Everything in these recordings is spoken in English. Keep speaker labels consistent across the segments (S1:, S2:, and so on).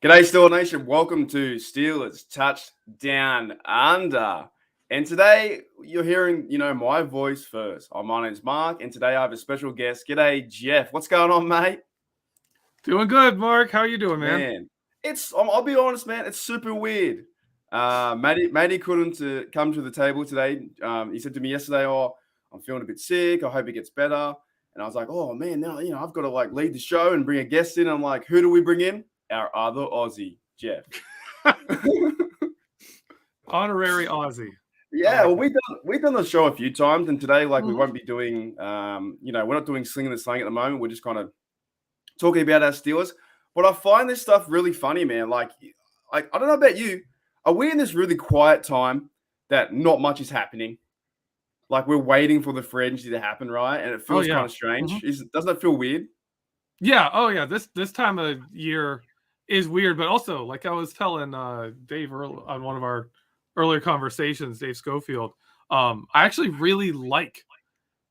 S1: G'day, Steeler Nation. Welcome to Steelers Touchdown Under. And today you're hearing, my voice first. My name's Mark, and today I have a special guest. G'day, Jeff. What's going on, mate?
S2: Doing good, Mark. How you doing, man?
S1: Man, I'll be honest, man. It's super weird. Matty couldn't come to the table today. He said to me yesterday, "Oh, I'm feeling a bit sick. I hope it gets better." And I was like, "Oh man, now I've got to lead the show and bring a guest in." I'm like, "Who do we bring in?" Our other Aussie, Jeff.
S2: Honorary Aussie.
S1: Yeah, well, we've done the show a few times, and today, we won't be doing, we're not doing slinging the slang at the moment. We're just kind of talking about our Steelers. But I find this stuff really funny, man. Like I don't know about you. Are we in this really quiet time that not much is happening? Like we're waiting for the free agency to happen, right? And it feels kind of strange. Doesn't that feel weird?
S2: Yeah. Oh, yeah. This time of year is weird, but also, like I was telling Dave on one of our earlier conversations, Dave Schofield, I actually really like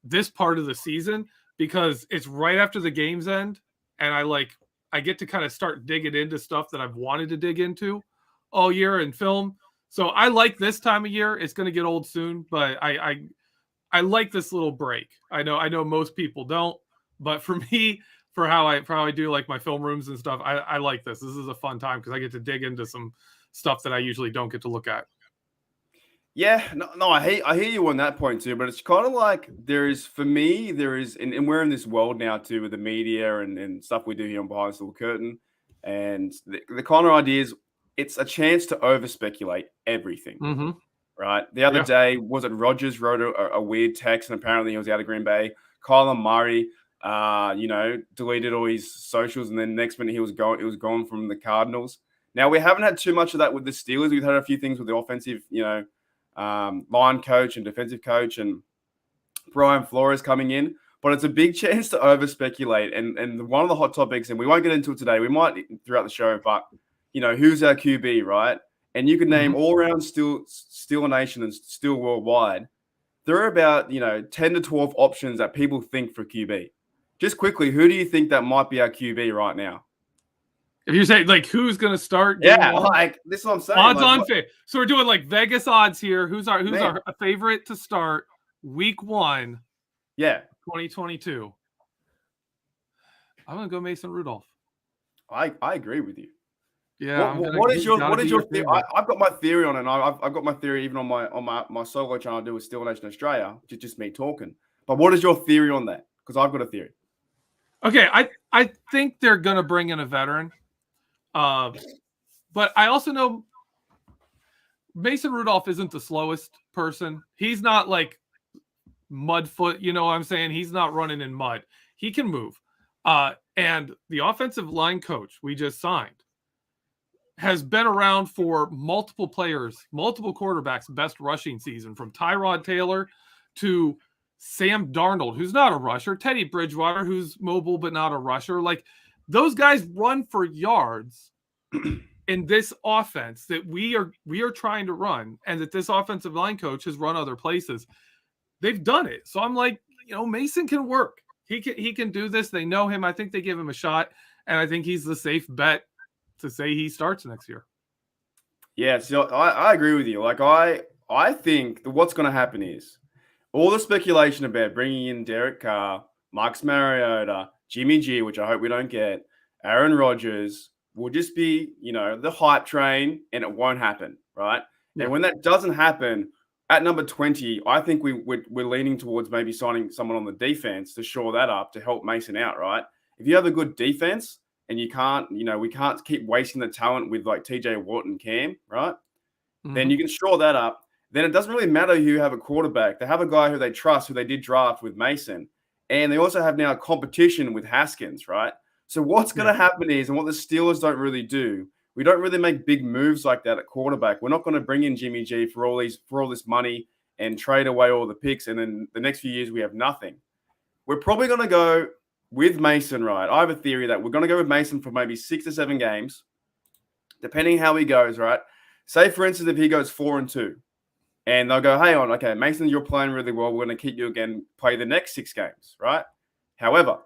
S2: this part of the season because it's right after the games end, and I get to kind of start digging into stuff that I've wanted to dig into all year in film. So I like this time of year. It's going to get old soon, but I like this little break. I know most people don't, but for me, for how I do like my film rooms and stuff, I like this. This is a fun time because I get to dig into some stuff that I usually don't get to look at.
S1: Yeah, no, I hear you on that point too, but it's kind of like there is, and we're in this world now too with the media and stuff we do here on Behind the Steel Curtain, and the kind of idea is it's a chance to over speculate everything, right? The other day, was it Rogers wrote a weird text, and apparently he was out of Green Bay. Kyler Murray, deleted all his socials, and then next minute he was gone from the Cardinals. Now we haven't had too much of that with the Steelers. We've had a few things with the offensive, line coach and defensive coach and Brian Flores coming in, but it's a big chance to over speculate. And one of the hot topics, and we won't get into it today, we might throughout the show, but who's our QB, right? And you can name all around Steeler Nation and still worldwide. There are about 10 to 12 options that people think for QB. Just quickly, who do you think that might be our QB right now?
S2: If you say who's going to start?
S1: Yeah, this is what I'm saying.
S2: Odds on fit. So we're doing Vegas odds here. Who's our favorite to start week 1?
S1: Yeah,
S2: 2022. I'm gonna go Mason Rudolph.
S1: I agree with you.
S2: Yeah.
S1: What is your theory? I've got my theory on it. And I've got my theory even on my solo channel I do with Steel Nation Australia. Just me talking. But what is your theory on that? Because I've got a theory.
S2: Okay, I think they're gonna bring in a veteran. But I also know Mason Rudolph isn't the slowest person. He's not like mudfoot, you know what I'm saying? He's not running in mud. He can move. And the offensive line coach we just signed has been around for multiple players, multiple quarterbacks' best rushing season, from Tyrod Taylor to Sam Darnold, who's not a rusher, Teddy Bridgewater, who's mobile but not a rusher. Like, those guys run for yards in this offense that we are trying to run, and that this offensive line coach has run other places. They've done it. So I'm like, Mason can work. He can do this. They know him. I think they give him a shot, and I think he's the safe bet to say he starts next year.
S1: Yeah, so I agree with you. Like, I think that what's going to happen is all the speculation about bringing in Derek Carr, Marcus Mariota, Jimmy G, which I hope we don't get, Aaron Rodgers, will just be, the hype train, and it won't happen, right? Yeah. And when that doesn't happen, at number 20, I think we're leaning towards maybe signing someone on the defense to shore that up to help Mason out, right? If you have a good defense and you can't, we can't keep wasting the talent with like TJ Watt and Cam, right? Then you can shore that up. Then it doesn't really matter who you have a quarterback. They have a guy who they trust, who they did draft with Mason. And they also have now competition with Haskins, right? So what's going to happen is, and what the Steelers don't really do, we don't really make big moves like that at quarterback. We're not going to bring in Jimmy G for all this money and trade away all the picks, and then the next few years we have nothing. We're probably going to go with Mason, right? I have a theory that we're going to go with Mason for maybe 6 to 7 games, depending how he goes, right? Say, for instance, if he goes 4-2, and they'll go, hey, okay, Mason, you're playing really well. We're going to keep you again, play the next 6 games, right? However,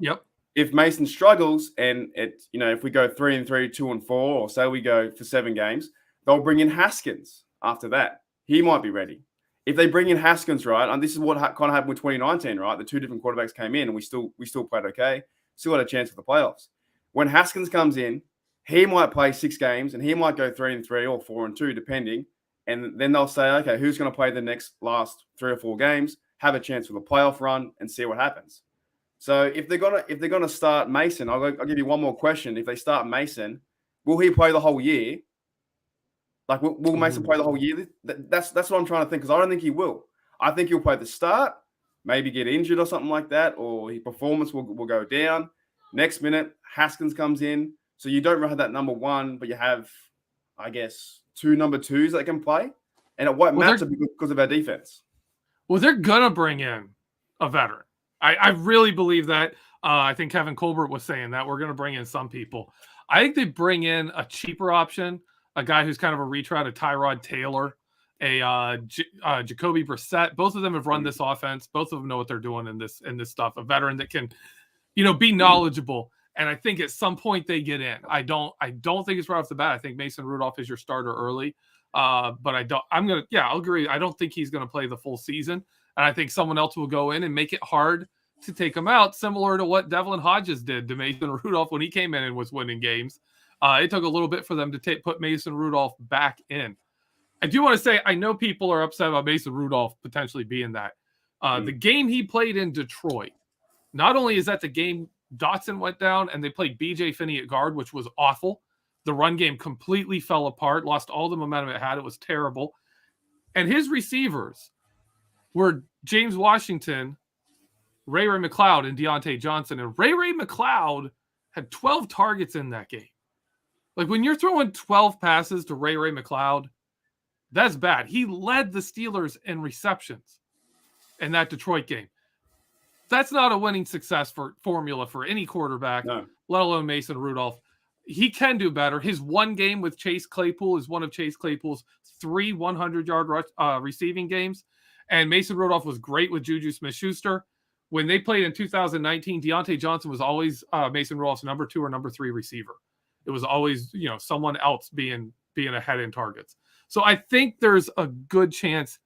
S1: if Mason struggles and if we go 3-3, 2-4, or say we go for 7 games, they'll bring in Haskins after that. He might be ready. If they bring in Haskins, right, and this is what kind of happened with 2019, right? The 2 different quarterbacks came in and we still played okay. Still had a chance for the playoffs. When Haskins comes in, he might play 6 games and he might go 3-3 or 4-2, depending. And then they'll say, okay, who's going to play the last 3 or 4 games, have a chance for the playoff run, and see what happens. So if they're gonna start Mason, I'll give you one more question. If they start Mason, will he play the whole year? Like, will Mason play the whole year? That's what I'm trying to think, because I don't think he will. I think he'll play the start, maybe get injured or something like that, or his performance will go down. Next minute, Haskins comes in. So you don't have that number 1, but you have, I guess, 2 number 2s that can play. And it won't matter because of our defense.
S2: Well, they're going to bring in a veteran. I really believe that. I think Kevin Colbert was saying that. We're going to bring in some people. I think they bring in a cheaper option, a guy who's kind of a retread, a Tyrod Taylor, a Jacoby Brissett. Both of them have run this offense. Both of them know what they're doing in this stuff. A veteran that can, be knowledgeable. And I think at some point they get in. I don't think it's right off the bat. I think Mason Rudolph is your starter early. But I'll agree. I don't think he's going to play the full season. And I think someone else will go in and make it hard to take him out, similar to what Devlin Hodges did to Mason Rudolph when he came in and was winning games. It took a little bit for them to put Mason Rudolph back in. I do want to say, I know people are upset about Mason Rudolph potentially being that. The game he played in Detroit, not only is that the game Dotson went down and they played BJ Finney at guard, which was awful. The run game completely fell apart, lost all the momentum it had. It was terrible. And his receivers were James Washington, Ray McCloud, and Deontay Johnson. And Ray McCloud had 12 targets in that game. Like, when you're throwing 12 passes to Ray McCloud, that's bad. He led the Steelers in receptions in that Detroit game. That's not a winning success formula for any quarterback, let alone Mason Rudolph. He can do better. His one game with Chase Claypool is one of Chase Claypool's 3 100-yard receiving games. And Mason Rudolph was great with Juju Smith-Schuster. When they played in 2019, Deontay Johnson was always Mason Rudolph's number 2 or number 3 receiver. It was always, someone else being ahead in targets. So I think there's a good chance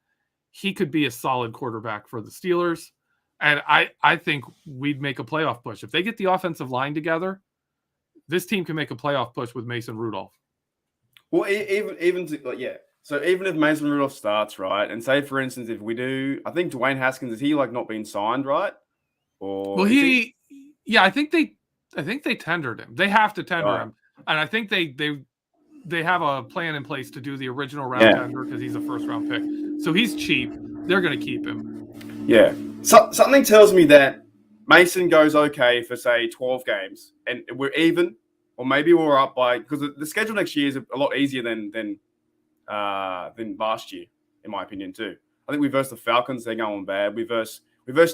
S2: he could be a solid quarterback for the Steelers. And I think we'd make a playoff push. If they get the offensive line together, this team can make a playoff push with Mason Rudolph.
S1: Well, So even if Mason Rudolph starts, right, and say, for instance, if we do, I think Dwayne Haskins, is he not being signed, right? Or
S2: I think they tendered him. They have to tender him. And I think they have a plan in place to do the original round tender because he's a first-round pick. So he's cheap. They're going to keep him.
S1: Yeah. So, something tells me that Mason goes okay for, say, 12 games, and we're even, or maybe we're up by, because the schedule next year is a lot easier than last year, in my opinion, too. I think we versed the Falcons, they're going bad. We versed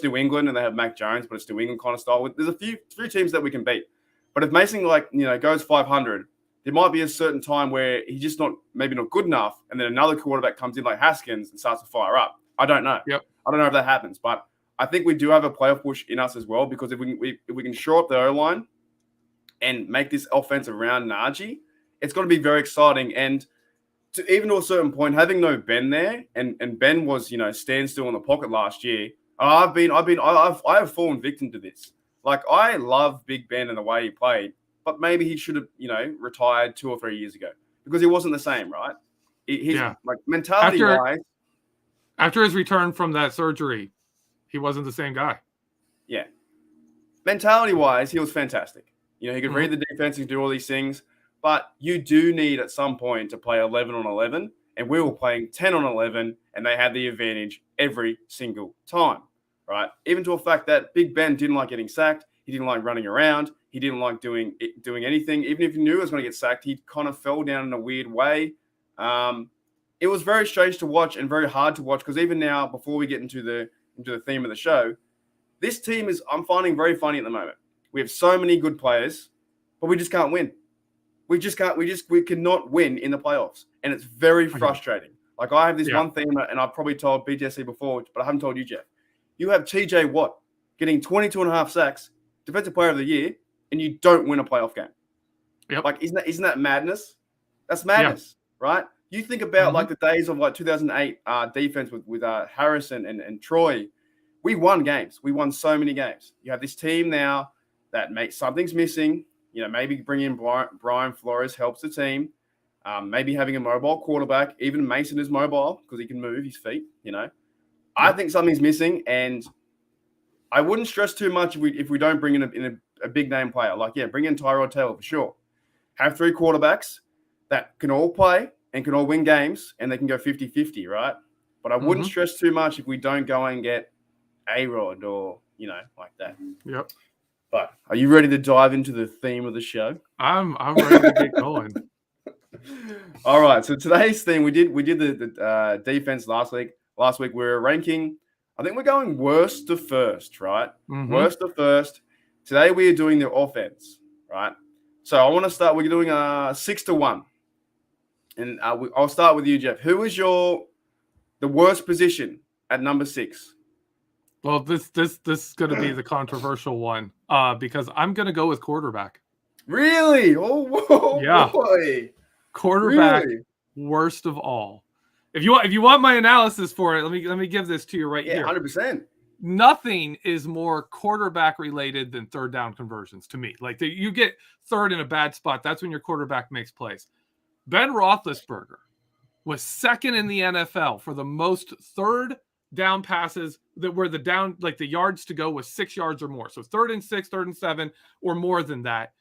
S1: New England, and they have Mac Jones, but it's New England kind of style. There's a few teams that we can beat. But if Mason goes 500, there might be a certain time where he's just maybe not good enough, and then another quarterback comes in like Haskins and starts to fire up. I don't know.
S2: Yep.
S1: I don't know if that happens, but I think we do have a playoff push in us as well, because if we can shore up the O-line and make this offense around Naji, it's going to be very exciting. And even to a certain point, having no Ben there, and Ben was standstill in the pocket last year. I have fallen victim to this. Like, I love Big Ben and the way he played, but maybe he should have retired 2 or 3 years ago, because he wasn't the same, right? Like, mentality wise.
S2: After his return from that surgery, he wasn't the same guy. Yeah.
S1: Mentality wise, he was fantastic. He could read the defense and do all these things. But you do need at some point to play 11 on 11, and we were playing 10 on 11, and they had the advantage every single time, right? Even to a fact that Big Ben didn't like getting sacked. He didn't like running around. He didn't like doing anything. Even if he knew he was going to get sacked, he kind of fell down in a weird way. It was very strange to watch and very hard to watch, because even now, before we get into the theme of the show, this team I'm finding very funny at the moment. We have so many good players, but we just can't win. We cannot win in the playoffs. And it's very frustrating. Like, I have this one theme, and I've probably told BTSC before, but I haven't told you, Jeff. You have TJ Watt getting 22.5 sacks, Defensive Player of the Year, and you don't win a playoff game.
S2: Yep.
S1: Like, isn't that madness? That's madness, right? You think about like the days of like 2008 defense with Harris and Troy. We won games. We won so many games. You have this team now that makes something's missing. You know, maybe bringing in Brian Flores helps the team. Maybe having a mobile quarterback. Even Mason is mobile because he can move his feet. You know, I think something's missing, and I wouldn't stress too much if we don't bring in a big name player. Like, bring in Tyrod Taylor for sure. Have 3 quarterbacks that can all play and can all win games, and they can go 50-50, right? But I wouldn't stress too much if we don't go and get A-Rod or, like that.
S2: Yep.
S1: But are you ready to dive into the theme of the show?
S2: I'm ready to get going.
S1: All right. So today's theme, we did the defense last week. Last week we were ranking. I think we're going worst to first, right? Worst to first. Today we are doing the offense, right? So I want to start. We're doing 6-1, and I'll start with you, Jeff. Who is the worst position at number 6?
S2: Well, this is going to be the controversial one because I'm going to go with quarterback.
S1: Really? Oh, whoa,
S2: yeah.
S1: Boy.
S2: Quarterback, really? Worst of all. If you want my analysis for it, let me give this to you right here.
S1: 100%.
S2: Nothing is more quarterback related than third down conversions to me. Like you get third in a bad spot, that's when your quarterback makes plays. Ben Roethlisberger was second in the NFL for the most third down passes that were the yards to go was 6 yards or more. So 3rd and 6, 3rd and 7, or more than that.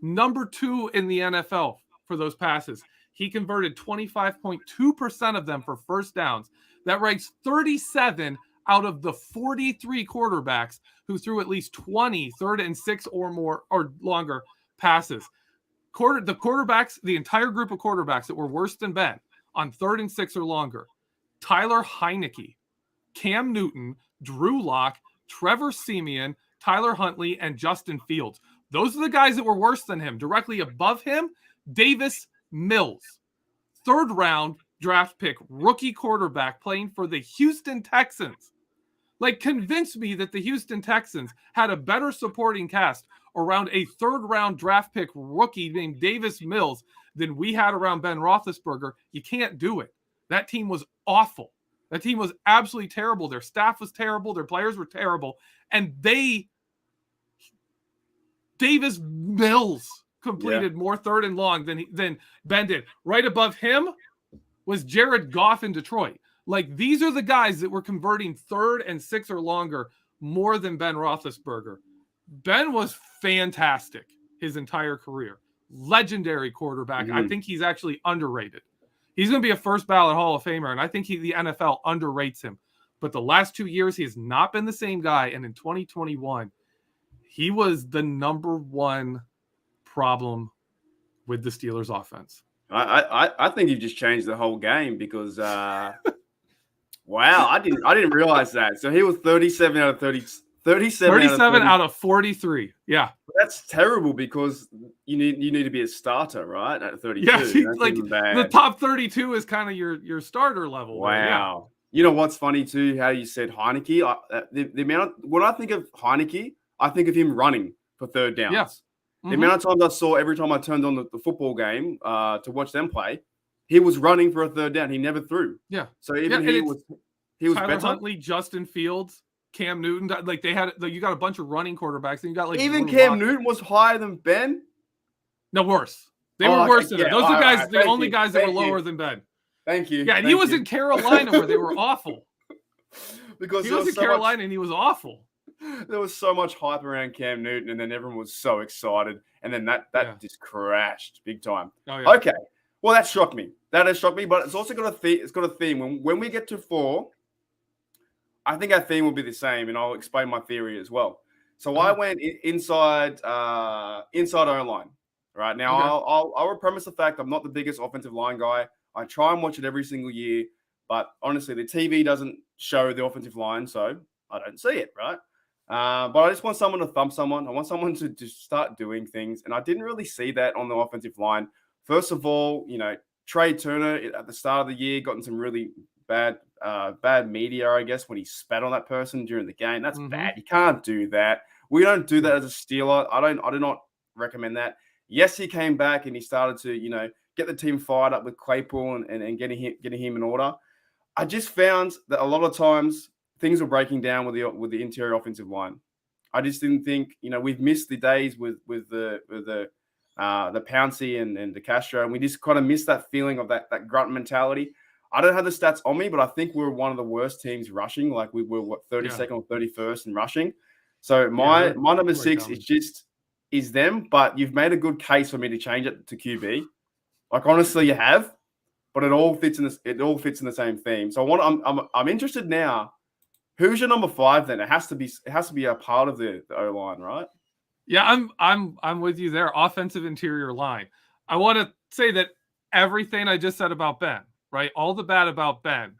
S2: Number 2 in the NFL for those passes. He converted 25.2% of them for first downs. That ranks 37 out of the 43 quarterbacks who threw at least 20 3rd and 6 or more or longer passes. The quarterbacks, the entire group of quarterbacks that were worse than Ben on 3rd and 6 or longer: Tyler Heineke, Cam Newton, Drew Lock, Trevor Siemian, Tyler Huntley, and Justin Fields. Those are the guys that were worse than him. Directly above him, Davis Mills, 3rd round draft pick, rookie quarterback playing for the Houston Texans. Like, convince me that the Houston Texans had a better supporting cast around a 3rd round draft pick rookie named Davis Mills than we had around Ben Roethlisberger. You can't do it. That team was awful. That team was absolutely terrible. Their staff was terrible. Their players were terrible. And Davis Mills completed more 3rd and long than Ben did. Right above him was Jared Goff in Detroit. Like, these are the guys that were converting 3rd and 6 or longer more than Ben Roethlisberger. Ben was fantastic his entire career. Legendary quarterback. I think he's actually underrated. He's going to be a first ballot Hall of Famer, and I think the NFL underrates him. But the last 2 years, he has not been the same guy. And in 2021, he was the number 1 problem with the Steelers offense.
S1: I think you've just changed the whole game because wow, I didn't realize that. So he was 37 out of 30.
S2: 37 out of 43. Yeah.
S1: That's terrible because you need to be a starter, right? At 32.
S2: Yeah, like the top 32 is kind of your starter level.
S1: Wow.
S2: Yeah.
S1: You know what's funny too? How you said Heineke. The amount when I think of Heineke, I think of him running for 3rd downs.
S2: Yeah.
S1: The amount of times I saw every time I turned on the football game to watch them play, he was running for a 3rd down. He never threw.
S2: Yeah.
S1: So even he was
S2: Tyler
S1: better.
S2: Huntley, Justin Fields, Cam Newton. Like you got a bunch of running quarterbacks, and you got like
S1: even Cam Newton was higher than Ben.
S2: No, worse. They were worse than him. Those are guys.
S1: Right,
S2: the only guys that were lower than Ben.
S1: Thank you.
S2: Yeah, and he was in Carolina where they were awful.
S1: Because
S2: he was in Carolina and he was awful.
S1: There was so much hype around Cam Newton, and then everyone was so excited, and then that just crashed big time.
S2: Oh, yeah.
S1: Okay, well that shocked me. That has shocked me, but it's also got a theme. When we get to 4, I think our theme will be the same, and I'll explain my theory as well. So I went inside O-line. Right now, I'll premise the fact I'm not the biggest offensive line guy. I try and watch it every single year, but honestly, the TV doesn't show the offensive line, so I don't see it, right? But I just want someone to thump someone. I want someone to just start doing things, and I didn't really see that on the offensive line. First of all, Trey Turner at the start of the year got in some really bad media, I guess, when he spat on that person during the game. That's bad. You can't do that. We don't do that as a Steeler. I do not recommend that. Yes, he came back and he started to, get the team fired up with Claypool and getting him in order. I just found that a lot of times things were breaking down with the interior offensive line. I just didn't think, we've missed the days with the Pouncey and the Castro, and we just kind of missed that feeling of that grunt mentality. I don't have the stats on me, but I think we were one of the worst teams rushing. Like we were 32nd or 31st in rushing. So my number 6 is them, but you've made a good case for me to change it to QB. Like honestly, you have, but it all fits in the same theme. So I'm interested now. Who's your number 5 then? It has to be a part of the O-line, right?
S2: Yeah, I'm with you there. Offensive interior line. I want to say that everything I just said about Ben, right? All the bad about Ben.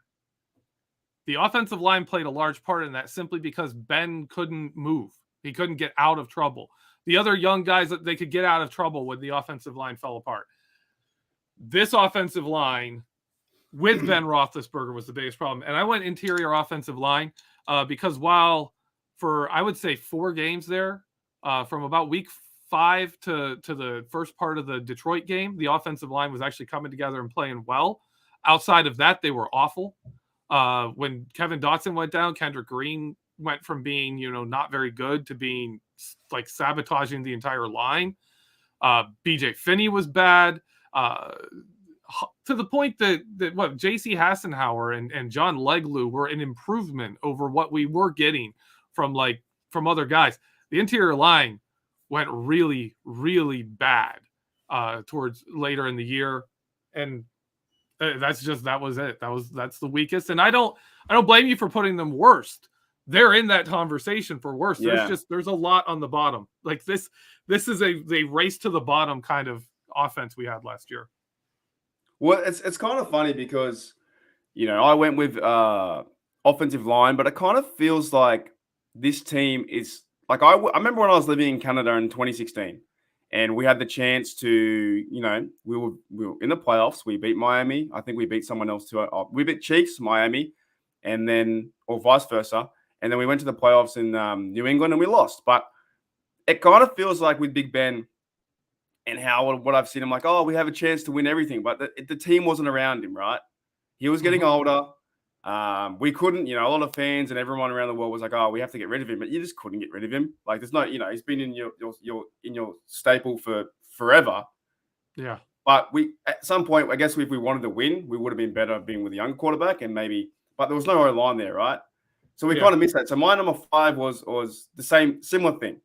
S2: The offensive line played a large part in that simply because Ben couldn't move. He couldn't get out of trouble. The other young guys, that they could get out of trouble when the offensive line fell apart. This offensive line with Ben Roethlisberger was the biggest problem. And I went interior offensive line because while for, I would say, 4 games there, from about week 5 to the first part of the Detroit game, the offensive line was actually coming together and playing well. Outside of that, they were awful. When Kevin Dotson went down, Kendrick Green went from being, not very good to being like sabotaging the entire line. BJ Finney was bad. To the point that J.C. Hassenauer and John Leglu were an improvement over what we were getting from other guys. The interior line went really, really bad towards later in the year, and that was it. That's the weakest, and I don't blame you for putting them worst. They're in that conversation for worst.
S1: Yeah.
S2: There's a lot on the bottom. Like this is a race to the bottom kind of offense we had last year.
S1: Well, it's kind of funny because, I went with offensive line, but it kind of feels like this team is like I remember when I was living in Canada in 2016, and we had the chance to, we were in the playoffs. We beat Miami. I think we beat someone else too. We beat Chiefs, Miami, and then or vice versa, and then we went to the playoffs in New England and we lost. But it kind of feels like with Big Ben. And what I've seen, I'm like, oh, we have a chance to win everything. But the team wasn't around him, right? He was getting older. We couldn't, a lot of fans and everyone around the world was like, oh, we have to get rid of him. But you just couldn't get rid of him. Like, there's no, he's been in your staple for forever.
S2: Yeah.
S1: But at some point, I guess if we wanted to win, we would have been better being with a young quarterback and but there was no O-line there, right? So we kind of missed that. So my number 5 was the similar thing.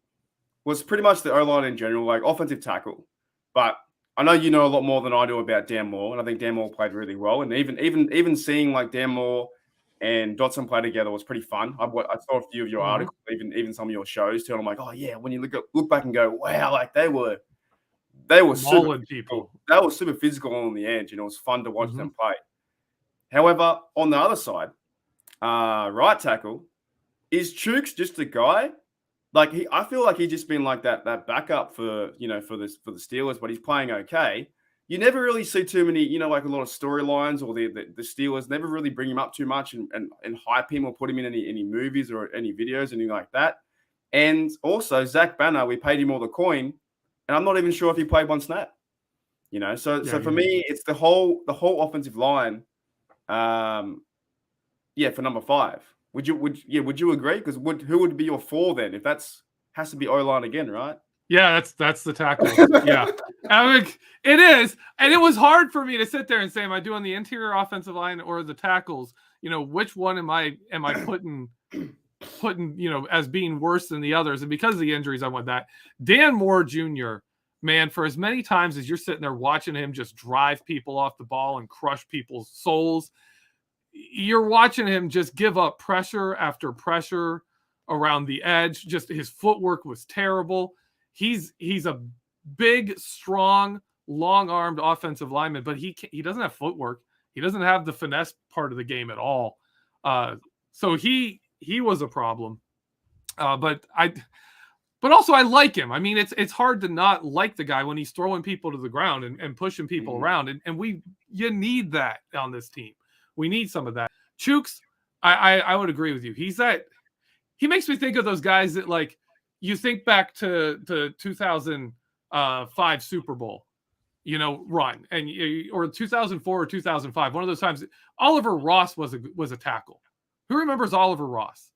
S1: Was pretty much the O-line in general, like offensive tackle. But I know you know a lot more than I do about Dan Moore, and I think Dan Moore played really well. And even seeing like Dan Moore and Dotson play together was pretty fun. I saw a few of your articles, even some of your shows too, and I'm like, oh yeah. When you look back and go, wow, like they were super
S2: people.
S1: They were super physical on the edge, and it was fun to watch them play. However, on the other side, right tackle, is Chooks just a guy? Like I feel like he's just been like that backup for the Steelers, but he's playing okay. You never really see too many, like a lot of storylines, or the Steelers never really bring him up too much and hype him or put him in any movies or any videos, anything like that. And also Zach Banner, we paid him all the coin, and I'm not even sure if he played one snap. So for me, it's the whole offensive line. For number 5. Would you agree? Because who would be your 4 then? If has to be O-line again, right?
S2: Yeah, that's the tackle. Yeah, I mean, it is, and it was hard for me to sit there and say, am I doing the interior offensive line or the tackles? Which one am I putting as being worse than the others? And because of the injuries, I went that. Dan Moore Jr., man, for as many times as you're sitting there watching him just drive people off the ball and crush people's souls, you're watching him just give up pressure after pressure around the edge. Just his footwork was terrible. He's a big, strong, long-armed offensive lineman, but he doesn't have footwork. He doesn't have the finesse part of the game at all. So he was a problem. But also I like him. I mean, it's hard to not like the guy when he's throwing people to the ground and pushing people around. And you need that on this team. We need some of that. Chooks, I would agree with you. He makes me think of those guys that like you think back to the 2005 Super Bowl, run, and or 2004 or 2005, one of those times. Oliver Ross was a tackle. Who remembers Oliver Ross?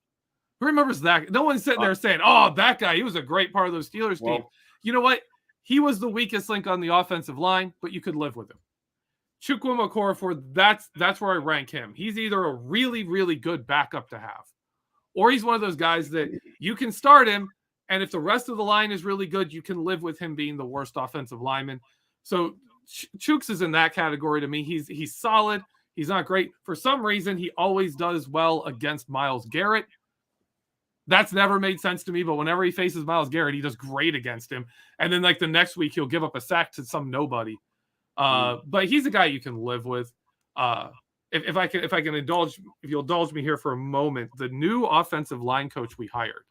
S2: Who remembers that? No one's sitting there saying, "Oh, that guy, he was a great part of those Steelers team." You know what? He was the weakest link on the offensive line, but you could live with him. Chukwuma Okorafor, that's where I rank him. He's either a really, really good backup to have, or he's one of those guys that you can start him, and if the rest of the line is really good, you can live with him being the worst offensive lineman. So Chooks is in that category to me. He's solid. He's not great. For some reason, he always does well against Myles Garrett. That's never made sense to me, but whenever he faces Myles Garrett, he does great against him. And then like the next week, he'll give up a sack to some nobody. But he's a guy you can live with. If you'll indulge me here for a moment, the new offensive line coach we hired,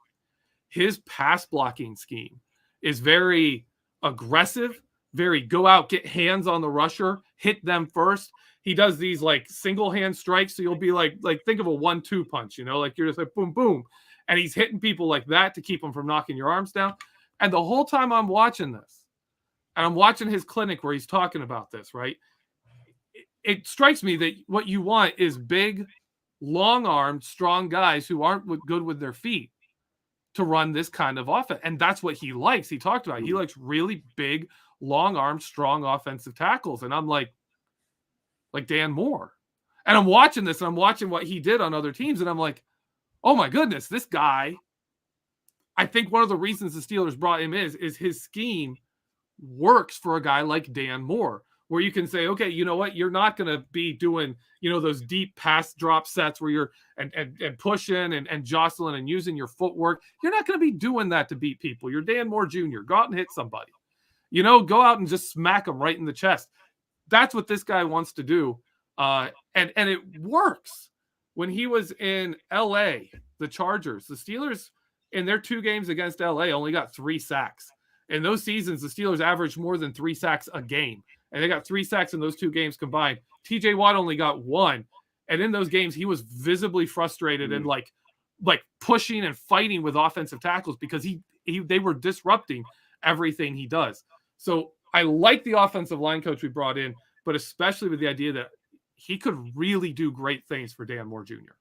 S2: his pass blocking scheme is very aggressive, very go out, get hands on the rusher, hit them first. He does these like single hand strikes. So you'll be like think of a 1-2 punch, like you're just like boom, boom. And he's hitting people like that to keep them from knocking your arms down. And the whole time I'm watching this, and I'm watching his clinic where he's talking about this, right? It strikes me that what you want is big, long-armed, strong guys who aren't good with their feet to run this kind of offense. And that's what he likes. He talked about it. He likes really big, long-armed, strong offensive tackles. And I'm like Dan Moore. And I'm watching this, and I'm watching what he did on other teams, and I'm like, oh my goodness, this guy, I think one of the reasons the Steelers brought him is his scheme works for a guy like Dan Moore, where you can say, okay, you know what? You're not going to be doing, those deep pass drop sets where you're and pushing and jostling and using your footwork. You're not going to be doing that to beat people. You're Dan Moore Jr. Go out and hit somebody. Go out and just smack them right in the chest. That's what this guy wants to do. And it works. When he was in LA, the Chargers, the Steelers in their 2 games against LA only got 3 sacks. In those seasons, the Steelers averaged more than 3 sacks a game. And they got 3 sacks in those 2 games combined. TJ Watt only got 1. And in those games, he was visibly frustrated and like pushing and fighting with offensive tackles because they were disrupting everything he does. So I like the offensive line coach we brought in, but especially with the idea that he could really do great things for Dan Moore Jr.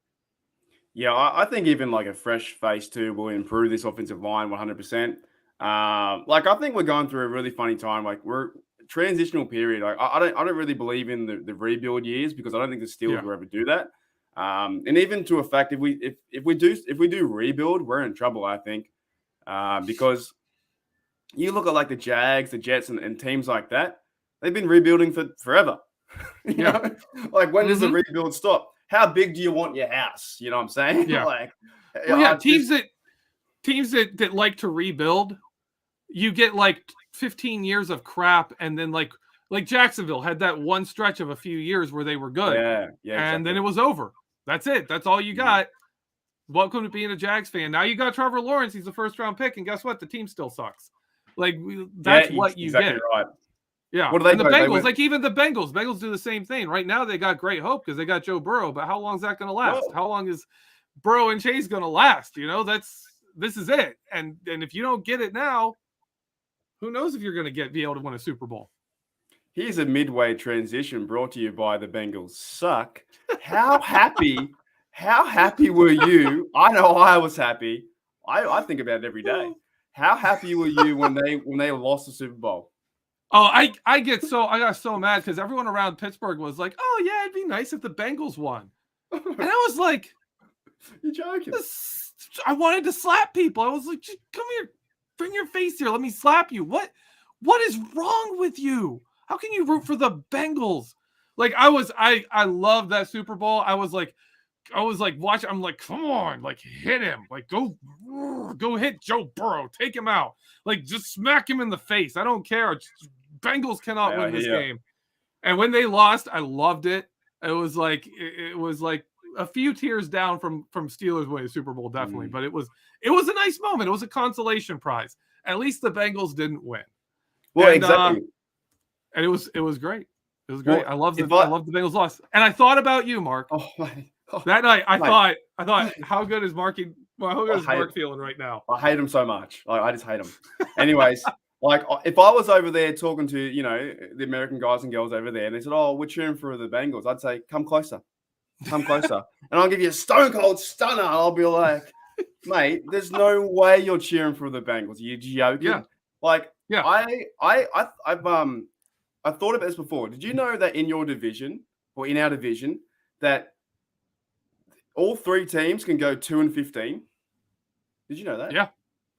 S1: Yeah, I think even like a fresh face too will improve this offensive line 100%. I think we're going through a really funny time. Like we're transitional period. I don't really believe in the rebuild years because I don't think the Steelers will ever do that. And even to a fact, if we do rebuild, we're in trouble. I think because you look at like the Jags, the Jets, and teams like that, they've been rebuilding for forever. you know? Like when does the rebuild stop? How big do you want your house? You know what I'm saying?
S2: Yeah. Teams that like to rebuild, you get like 15 years of crap, and then like Jacksonville had that one stretch of a few years where they were good.
S1: Yeah,
S2: and then it was over. That's it. That's all you got. Welcome to being a Jags fan. Now you got Trevor Lawrence. He's a first-round pick, and guess what? The team still sucks. Like that's what you
S1: exactly
S2: get.
S1: Right.
S2: Yeah,
S1: what do they
S2: and the
S1: do?
S2: Bengals, even the Bengals do the same thing. Right now, they got great hope because they got Joe Burrow, but how long is that going to last? How long is Burrow and Chase going to last? This is it. And if you don't get it now, who knows if you're going to be able to win a Super Bowl?
S1: Here's a midway transition brought to you by the Bengals suck. How happy were you? I know I was happy. I think about it every day. How happy were you when they lost the Super Bowl?
S2: Oh, I got so mad because everyone around Pittsburgh was like, "Oh yeah, it'd be nice if the Bengals won," and I was like,
S1: "You're joking."
S2: I wanted to slap people. I was like, "Come here, bring your face here. Let me slap you." What is wrong with you? How can you root for the Bengals? Like I love that Super Bowl. I was like watching. I'm like, come on, like hit him, like go hit Joe Burrow, take him out, like just smack him in the face. I don't care. Bengals cannot win this game. And when they lost, I loved it. It was like a few tears down from Steelers winning the Super Bowl, definitely. But it was a nice moment. It was a consolation prize. At least the Bengals didn't win.
S1: Well, exactly.
S2: And it was great. It was great. Well, I love the Bengals loss. And I thought about you, Mark.
S1: Oh, my.
S2: That night, I thought, how good is Marky Well, how good is Mark feeling right now?
S1: I hate him so much. Like, I just hate him. Anyways, like if I was over there talking to, the American guys and girls over there and they said, oh, we're cheering for the Bengals, I'd say, come closer. Come closer. And I'll give you a stone cold stunner. I'll be like, mate, there's no way you're cheering for the Bengals. Are you joking?
S2: Yeah.
S1: Like,
S2: yeah.
S1: I've thought about this before. Did you know that in your division or in our division that all three teams can go 2-15? Did you know that?
S2: Yeah.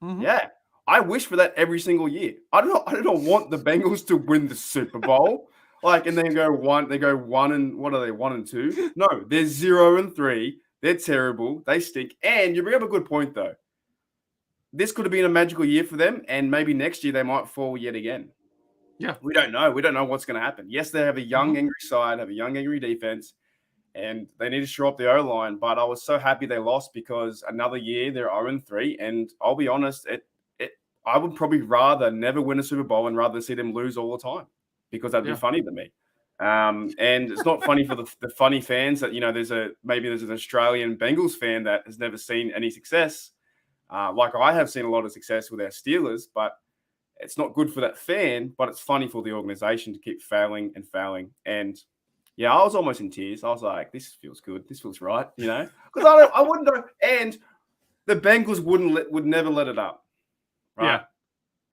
S2: Mm-hmm.
S1: Yeah. I wish for that every single year. I don't want the Bengals to win the Super Bowl. Like, and then they go 1-2. No, they're 0-3. They're terrible. They stink. And you bring up a good point, though. This could have been a magical year for them, and maybe next year they might fall yet again.
S2: Yeah.
S1: We don't know. We don't know what's going to happen. Yes, they have a young, angry side, have a young, angry defense, and they need to shore up the O-line. But I was so happy they lost because another year they're 0-3. And I'll be honest, I would probably rather never win a Super Bowl and rather see them lose all the time because that'd be funny to me. And it's not funny for the funny fans that, there's an Australian Bengals fan that has never seen any success. Like I have seen a lot of success with our Steelers, but it's not good for that fan, but it's funny for the organization to keep failing and failing. And yeah, I was almost in tears. I was like, this feels good. This feels right, because I wouldn't know. And the Bengals would never let it up. Right?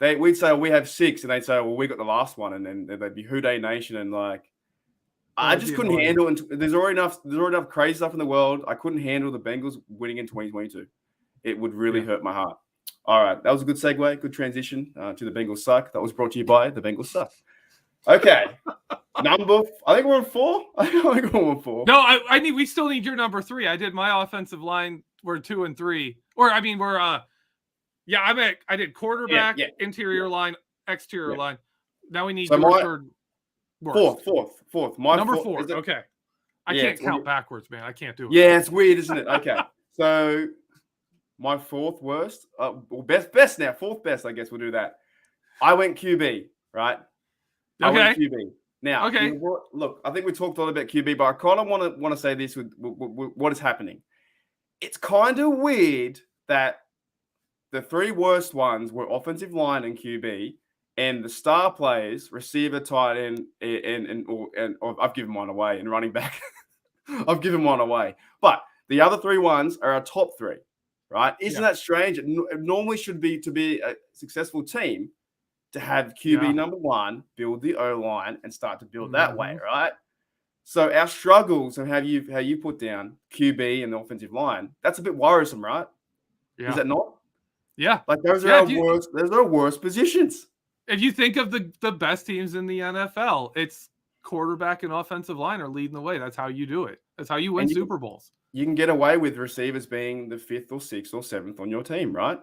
S1: Yeah. We'd say, we have 6, and they'd say, well, we got the last one. And then they'd be Houday Nation. And like, I just couldn't handle it. There's already enough crazy stuff in the world. I couldn't handle the Bengals winning in 2022. It would really hurt my heart. All right. That was a good segue, good transition to the Bengals Suck. That was brought to you by the Bengals Suck. Okay. I think we're on 4. I think we're on 4.
S2: No, we still need your number 3. I did my offensive line. We're 2 and 3. Or, we're, I did quarterback, interior line, exterior line. Now we need your third.
S1: Fourth. My
S2: number 4. Okay. I can't count backwards, man. I can't do it.
S1: Yeah, it's weird, isn't it? Okay. So my 4th worst, best now, 4th best, I guess we'll do that. I went QB, right? I went QB. Now, look, I think we talked a lot about QB, but I kind of want to say this with what is happening. It's kind of weird that the 3 worst ones were offensive line and QB, and the star players, receiver, tight end, and I've given one away, and running back, I've given one away. But the other 3 ones are our top 3, right? Isn't that strange? It normally should be, to be a successful team, to have QB number 1, build the O-line, and start to build that way, right? So our struggles and how you put down QB and the offensive line, that's a bit worrisome, right? Yeah. Is that not?
S2: Yeah.
S1: Like those are our worst positions.
S2: If you think of the best teams in the NFL, it's quarterback and offensive line are leading the way. That's how you do it. That's how you win Super Bowls.
S1: You can get away with receivers being the 5th or 6th or 7th on your team, right?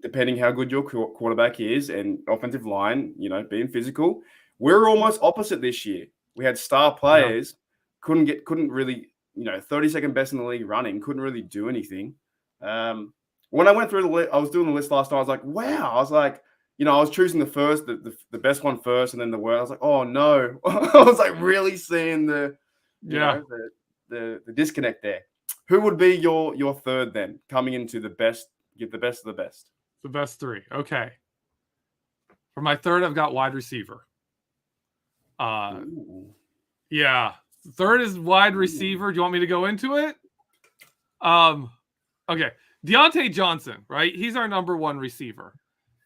S1: Depending how good your quarterback is, and offensive line, being physical. We're almost opposite this year. We had star players, couldn't really, 32nd best in the league running, couldn't really do anything. When I went through the list, I was doing the list last night. I was like, wow. I was like, I was choosing the best one first, and then the worst. I was like, oh no. I was like really seeing the disconnect there. Who would be your 3rd then, coming into the best? Get the best of the best.
S2: The best 3. Okay. For my 3rd, I've got wide receiver. Yeah. 3rd is wide receiver. Do you want me to go into it? Okay. Deontay Johnson, right? He's our number 1 receiver.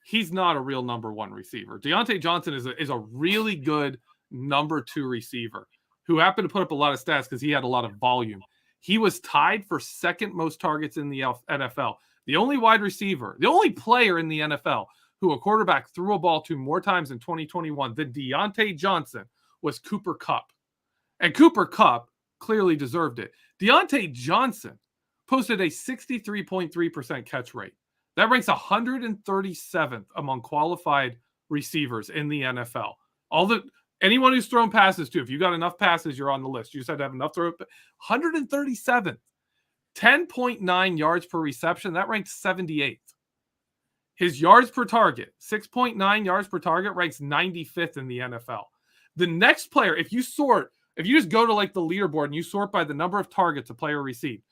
S2: He's not a real number 1 receiver. Deontay Johnson is a really good number 2 receiver who happened to put up a lot of stats because he had a lot of volume. He was tied for 2nd most targets in the NFL. The only wide receiver, the only player in the NFL who a quarterback threw a ball to more times in 2021 than Deontay Johnson was Cooper Kupp. And Cooper Kupp clearly deserved it. Deontay Johnson posted a 63.3% catch rate. That ranks 137th among qualified receivers in the NFL. Anyone who's thrown passes to, if you got enough passes, you're on the list. You just had to have enough throw. 137th. 10.9 yards per reception. That ranks 78th. His yards per target, 6.9 yards per target, ranks 95th in the NFL. The next player, if you just go to like the leaderboard and you sort by the number of targets a player received,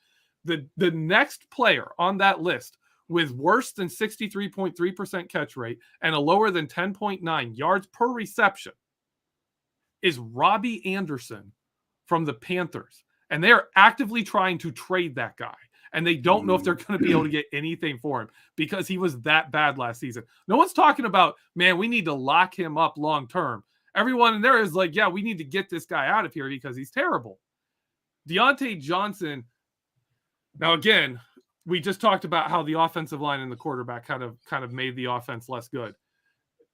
S2: The next player on that list with worse than 63.3% catch rate and a lower than 10.9 yards per reception is Robbie Anderson from the Panthers. And they are actively trying to trade that guy. And they don't know if they're going to be able to get anything for him because he was that bad last season. No one's talking about, man, we need to lock him up long term. Everyone in there is like, yeah, we need to get this guy out of here because he's terrible. Deontay Johnson. Now, again, we just talked about how the offensive line and the quarterback kind of made the offense less good.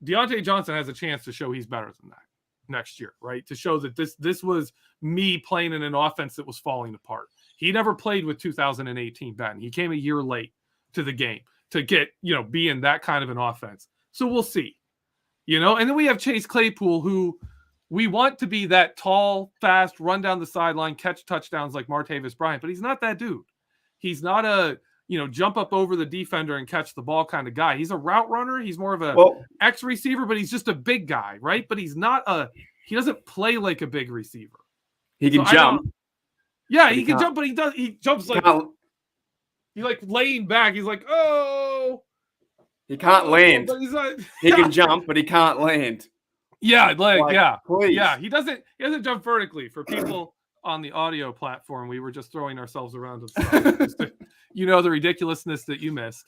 S2: Deontay Johnson has a chance to show he's better than that next year, right? To show that this was me playing in an offense that was falling apart. He never played with 2018 Ben. He came a year late to the game to get, be in that kind of an offense. So we'll see, and then we have Chase Claypool, who we want to be that tall, fast, run down the sideline, catch touchdowns like Martavis Bryant, but he's not that dude. He's not a, jump up over the defender and catch the ball kind of guy. He's a route runner. He's more of a X receiver, but he's just a big guy, right? But he doesn't play like a big receiver.
S1: He can jump.
S2: Yeah, he can jump, but he jumps like he's like laying back. He's like, oh.
S1: He can't land.
S2: But he's not,
S1: he can jump, but he can't land.
S2: Yeah, yeah.
S1: Please.
S2: Yeah, he doesn't jump vertically. For people on the audio platform, we were just throwing ourselves around with stuff. The ridiculousness that you missed.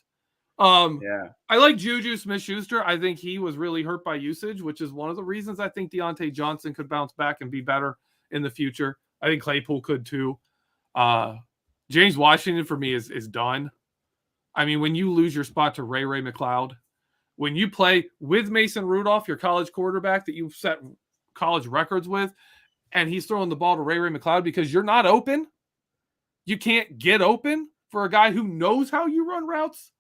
S2: I like Juju Smith-Schuster. I think he was really hurt by usage, which is one of the reasons I think Deontay Johnson could bounce back and be better in the future. I think Claypool could too. James Washington for me is done. I mean, when you lose your spot to Ray McLeod, when you play with Mason Rudolph, your college quarterback that you've set college records with, and he's throwing the ball to Ray McLeod because you're not open, you can't get open for a guy who knows how you run routes.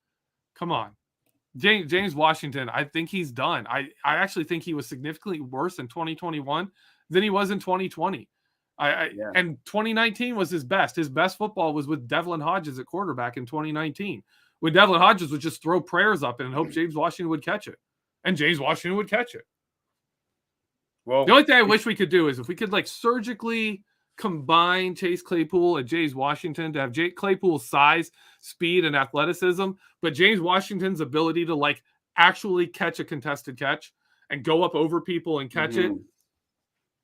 S2: Come on. James Washington, I think he's done. I actually think he was significantly worse in 2021 than he was in 2020. And 2019 was his best. His best football was with Devlin Hodges at quarterback in 2019. When Devlin Hodges would just throw prayers up and hope James Washington would catch it. And James Washington would catch it. Well, the only thing I wish we could do is if we could surgically combine Chase Claypool and James Washington to have Claypool's size, speed, and athleticism, but James Washington's ability to actually catch a contested catch and go up over people and catch it.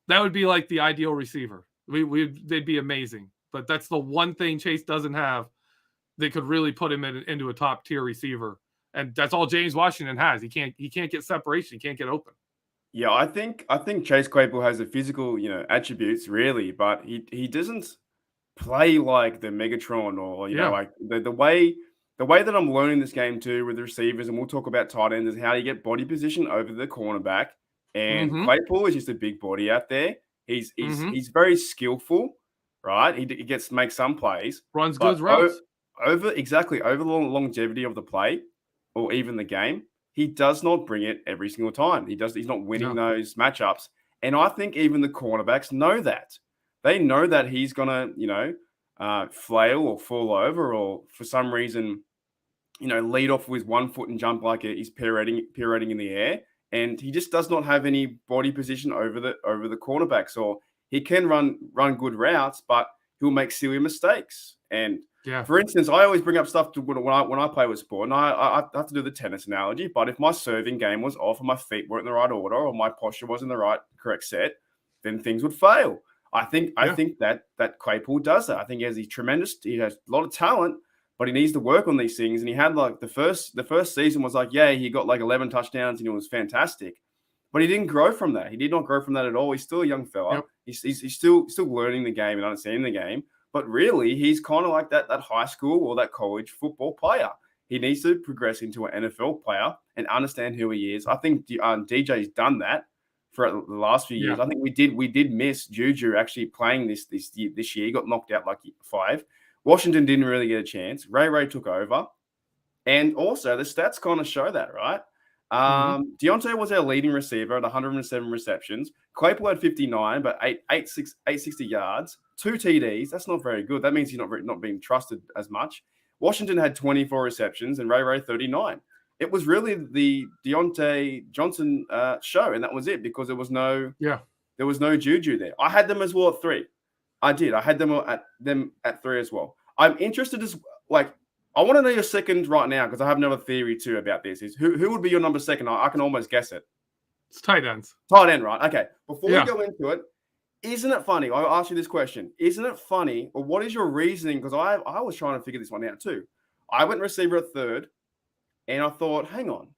S2: That would be the ideal receiver. They'd be amazing. But that's the one thing Chase doesn't have that could really put him into a top tier receiver. And that's all James Washington has. He can't get separation. He can't get open.
S1: Yeah, I think Chase Claypool has the physical, attributes really, but he doesn't play like the Megatron or the way that I'm learning this game too with the receivers, and we'll talk about tight ends, is how you get body position over the cornerback. And Claypool is just a big body out there. He's very skillful, right? He makes some plays,
S2: runs good routes
S1: over the longevity of the play or even the game. He does not bring it every single time. He's not winning those matchups. And I think even the cornerbacks know that. They know that he's gonna, flail or fall over, or for some reason, lead off with 1 foot and jump like he's pirouetting in the air. And he just does not have any body position over the cornerbacks. Or he can run good routes, but he'll make silly mistakes. And for instance, I always bring up stuff to when I play with sport, and I have to do the tennis analogy. But if my serving game was off, and my feet weren't in the right order, or my posture wasn't in the correct set, then things would fail. I think that Claypool does that. I think he has a lot of talent, but he needs to work on these things. And he had the first season was he got 11 touchdowns and it was fantastic, but he didn't grow from that. He did not grow from that at all. He's still a young fella. Yep. He's still learning the game and understanding the game. But really, he's kind of like that high school or that college football player. He needs to progress into an NFL player and understand who he is. I think DJ's done that for the last few years. I think we did miss Juju actually playing this year. He got knocked out 5. Washington didn't really get a chance. Ray took over. And also, the stats kind of show that, right? Deontay was our leading receiver at 107 receptions. Claypool had 59, but 860 yards, 2 TDs. That's not very good. That means he's not being trusted as much. Washington had 24 receptions and Ray 39. It was really the Deontay Johnson show, and that was it, because there was no Juju there. I had them as well at 3. I did. I had them at 3 as well. I'm interested as like I want to know your second right now because I have another theory too about this. Is who would be your number second? I can almost guess it.
S2: It's tight ends.
S1: Tight end, right? Okay. Before we
S2: Yeah.
S1: go into it, isn't it funny? I'll ask you this question. Isn't it funny, or what is your reasoning? Because I was trying to figure this one out too. I went receiver at third, and I thought, hang on.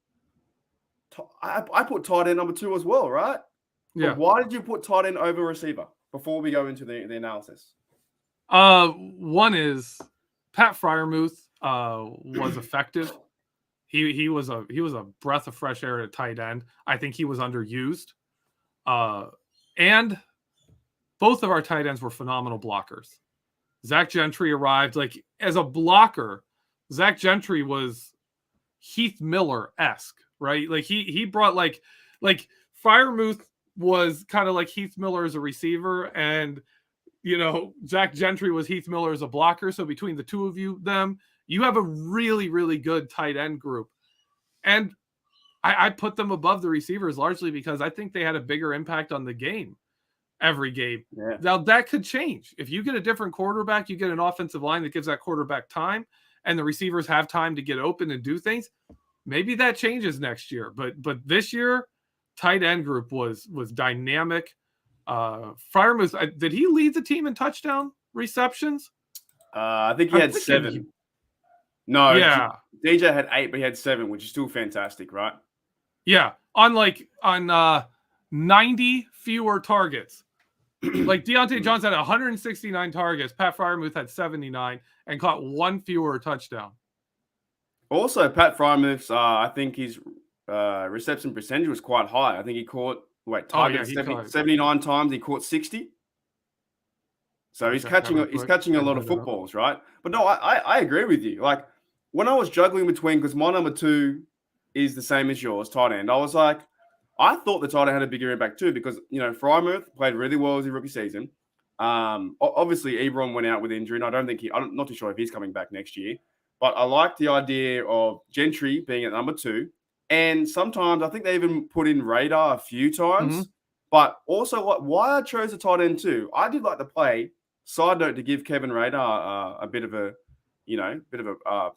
S1: I put tight end number 2 as well, right?
S2: Yeah.
S1: But why did you put tight end over receiver before we go into the analysis?
S2: One is Pat Freiermuth was effective. He was a breath of fresh air at tight end. I think he was underused. And both of our tight ends were phenomenal blockers. Zach Gentry arrived like as a blocker. Zach Gentry was Heath Miller-esque, right? Like he brought like Freiermuth was kind of like Heath Miller as a receiver, and Zach Gentry was Heath Miller as a blocker. So between the two of you have a really, really good tight end group. And I put them above the receivers largely because I think they had a bigger impact on the game every game.
S1: Yeah.
S2: Now that could change. If you get a different quarterback, you get an offensive line that gives that quarterback time and the receivers have time to get open and do things. Maybe that changes next year. But this year, tight end group was dynamic. Freiermuth, did he lead the team in touchdown receptions?
S1: I think he had 7. No,
S2: yeah.
S1: DJ had 8, but he had 7, which is still fantastic, right?
S2: Yeah, on 90 fewer targets. Like Deontay Johnson had 169 targets. Pat Freiermuth had 79 and caught 1 fewer touchdown.
S1: Also, Pat Freiermuth's, I think his reception percentage was quite high. I think he caught targets 79 times. He caught 60. So he's catching a lot of footballs, right? But no, I agree with you. Like when I was juggling between, because my number 2 is the same as yours, tight end. I was like, I thought the tight end had a bigger impact too because Freiermuth played really well as a rookie season. Obviously, Ebron went out with injury, and I'm not too sure if he's coming back next year. But I like the idea of Gentry being at number 2, and sometimes I think they even put in Radar a few times.
S2: Mm-hmm.
S1: But also, why I chose the tight end too, I did like the play. Side note to give Kevin Radar a bit of a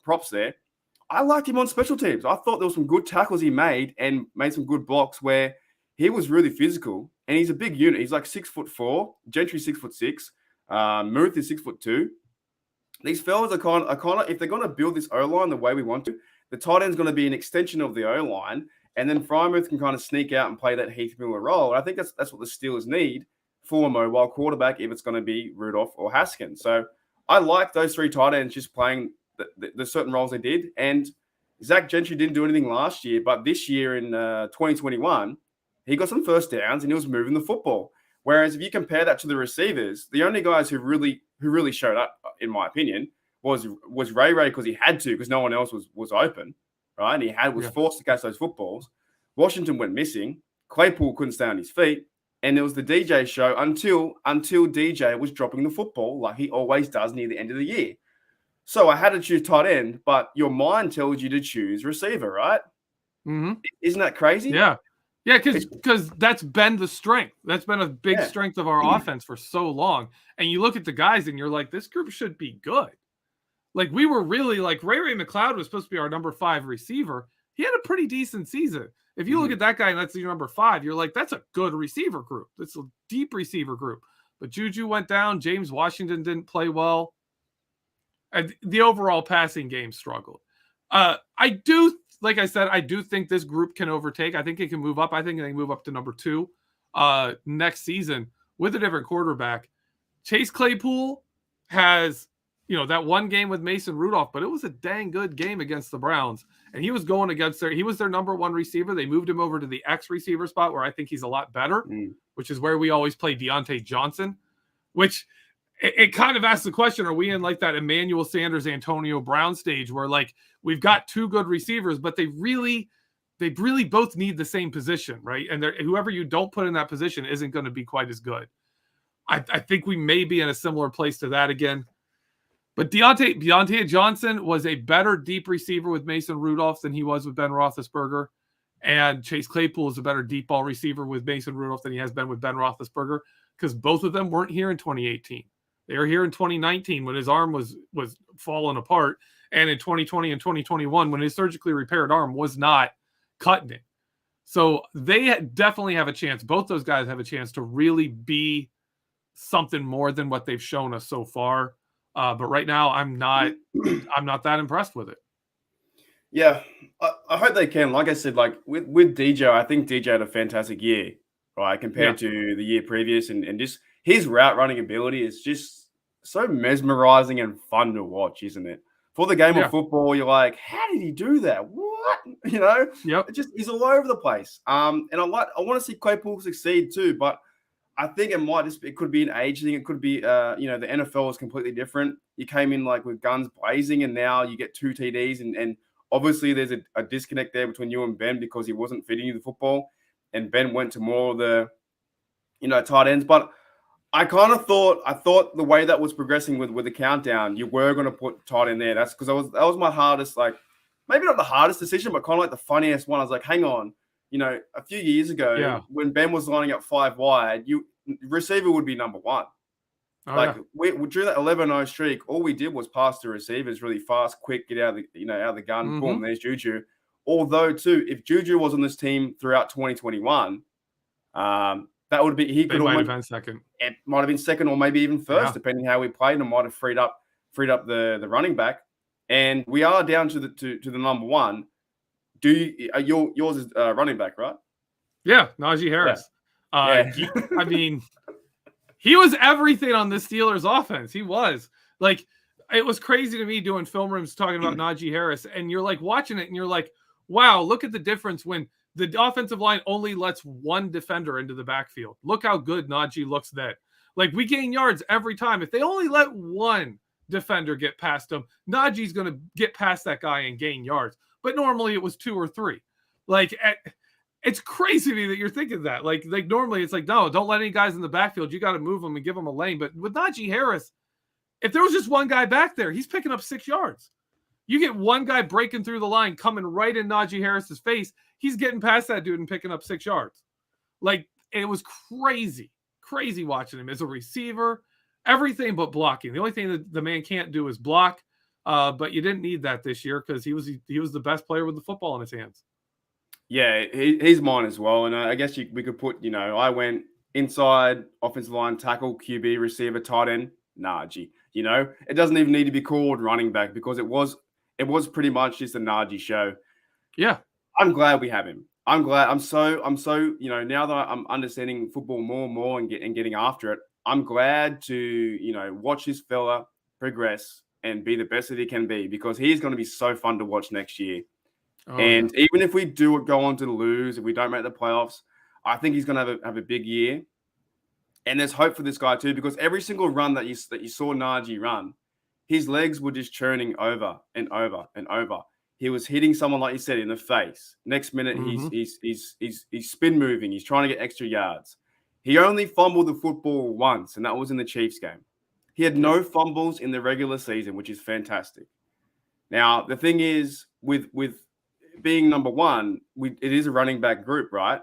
S1: props there. I liked him on special teams. I thought there were some good tackles he made and made some good blocks where he was really physical. And he's a big unit. He's like 6'4". Gentry 6'6". Muth is 6'2". These fellas are kind of if they're going to build this O-line the way we want to, the tight end's going to be an extension of the O-line. And then Freiermuth can kind of sneak out and play that Heath Miller role. And I think that's what the Steelers need for a mobile quarterback if it's going to be Rudolph or Haskins. So I like those 3 tight ends just playing the certain roles they did. And Zach Gentry didn't do anything last year, but this year in 2021, he got some first downs and he was moving the football. Whereas if you compare that to the receivers, the only guys who really showed up, in my opinion, was Ray because he had to because no one else was open, right? And he was forced to catch those footballs. Washington went missing. Claypool couldn't stay on his feet. And there was the DJ show until DJ was dropping the football like he always does near the end of the year. So I had to choose tight end, but your mind tells you to choose receiver, right?
S2: Mm-hmm.
S1: Isn't that crazy?
S2: Yeah. Yeah, because that's been the strength. That's been a big strength of our offense for so long. And you look at the guys and you're like, this group should be good. Like we were really like Ray McLeod was supposed to be our number 5 receiver. He had a pretty decent season. If you look at that guy and that's your number 5, you're like, that's a good receiver group. That's a deep receiver group. But Juju went down. James Washington didn't play well. And the overall passing game struggled. Like I said, I do think this group can overtake. I think it can move up. I think they can move up to number 2 next season with a different quarterback. Chase Claypool has, that one game with Mason Rudolph, but it was a dang good game against the Browns. And he was going against he was their number 1 receiver. They moved him over to the X receiver spot where I think he's a lot better, which is where we always play Deontay Johnson, which it kind of asks the question, are we in like that Emmanuel Sanders, Antonio Brown stage where like we've got 2 good receivers, but they really both need the same position, right? And whoever you don't put in that position isn't going to be quite as good. I think we may be in a similar place to that again. But Deontay Johnson was a better deep receiver with Mason Rudolph than he was with Ben Roethlisberger. And Chase Claypool is a better deep ball receiver with Mason Rudolph than he has been with Ben Roethlisberger because both of them weren't here in 2018. They were here in 2019 when his arm was falling apart, and in 2020 and 2021 when his surgically repaired arm was not cutting it. So they definitely have a chance. Both those guys have a chance to really be something more than what they've shown us so far. But right now, I'm not that impressed with it.
S1: Yeah, I hope they can. Like I said, like with DJ, I think DJ had a fantastic year, right, compared to the year previous, and just his route running ability is just so mesmerizing and fun to watch, isn't it? For the game of football, you're like, how did he do that? What? You know?
S2: Yep.
S1: It just he's all over the place. And I want to see Claypool succeed too, but I think it could be an age thing. It could be the NFL is completely different. You came in like with guns blazing, and now you get 2 TDs, and obviously there's a disconnect there between you and Ben because he wasn't feeding you the football, and Ben went to more of the tight ends. But I thought the way that was progressing with the countdown, you were going to put tight end there. That's because that was my hardest, like maybe not the hardest decision, but kind of like the funniest one. I was like, hang on. A few years ago, when Ben was lining up 5 wide, receiver would be number 1. During that 11-0 streak, all we did was pass to receivers really fast, quick, get out of the gun. Mm-hmm. Boom, there's Juju. Although, too, if Juju was on this team throughout 2021, that would be he could
S2: might have been second.
S1: It might have been second, or maybe even first, depending how we played, and might have freed up the running back. And we are down to the number 1. Yours is running back, right?
S2: Yeah, Naji Harris. I mean, he was everything on the Steelers offense. He was like, it was crazy to me doing film rooms talking about Naji Harris, and you're like watching it and you're like, wow, look at the difference when the offensive line only lets 1 defender into the backfield. Look how good Naji looks then. Like, we gain yards every time. If they only let 1 defender get past him, Naji's going to get past that guy and gain yards. But normally it was 2 or 3. Like, it's crazy to me that you're thinking that. Like normally it's like, no, don't let any guys in the backfield. You got to move them and give them a lane. But with Naji Harris, if there was just 1 guy back there, he's picking up 6 yards. You get 1 guy breaking through the line, coming right in Naji Harris's face. He's getting past that dude and picking up 6 yards. Like, it was crazy watching him as a receiver, everything but blocking. The only thing that the man can't do is block. But you didn't need that this year because he was the best player with the football in his hands.
S1: Yeah, he's mine as well. And I guess we could put, I went inside, offensive line, tackle, QB, receiver, tight end, Naji. It doesn't even need to be called running back because it was pretty much just a Naji show. Yeah, I'm glad we have him. I'm glad. I'm so now that I'm understanding football more and more and getting after it, I'm glad to watch this fella progress and be the best that he can be, because he's going to be so fun to watch next year. Even if we do go on to lose, if we don't make the playoffs, I think he's going to have a big year. And there's hope for this guy too, because every single run that you saw Naji run, his legs were just churning over and over and over. He was hitting someone, like you said, in the face. Next minute, he's spin moving. He's trying to get extra yards. He only fumbled the football once, and that was in the Chiefs game. He had no fumbles in the regular season, which is fantastic. Now, the thing is, with being number 1, it is a running back group, right?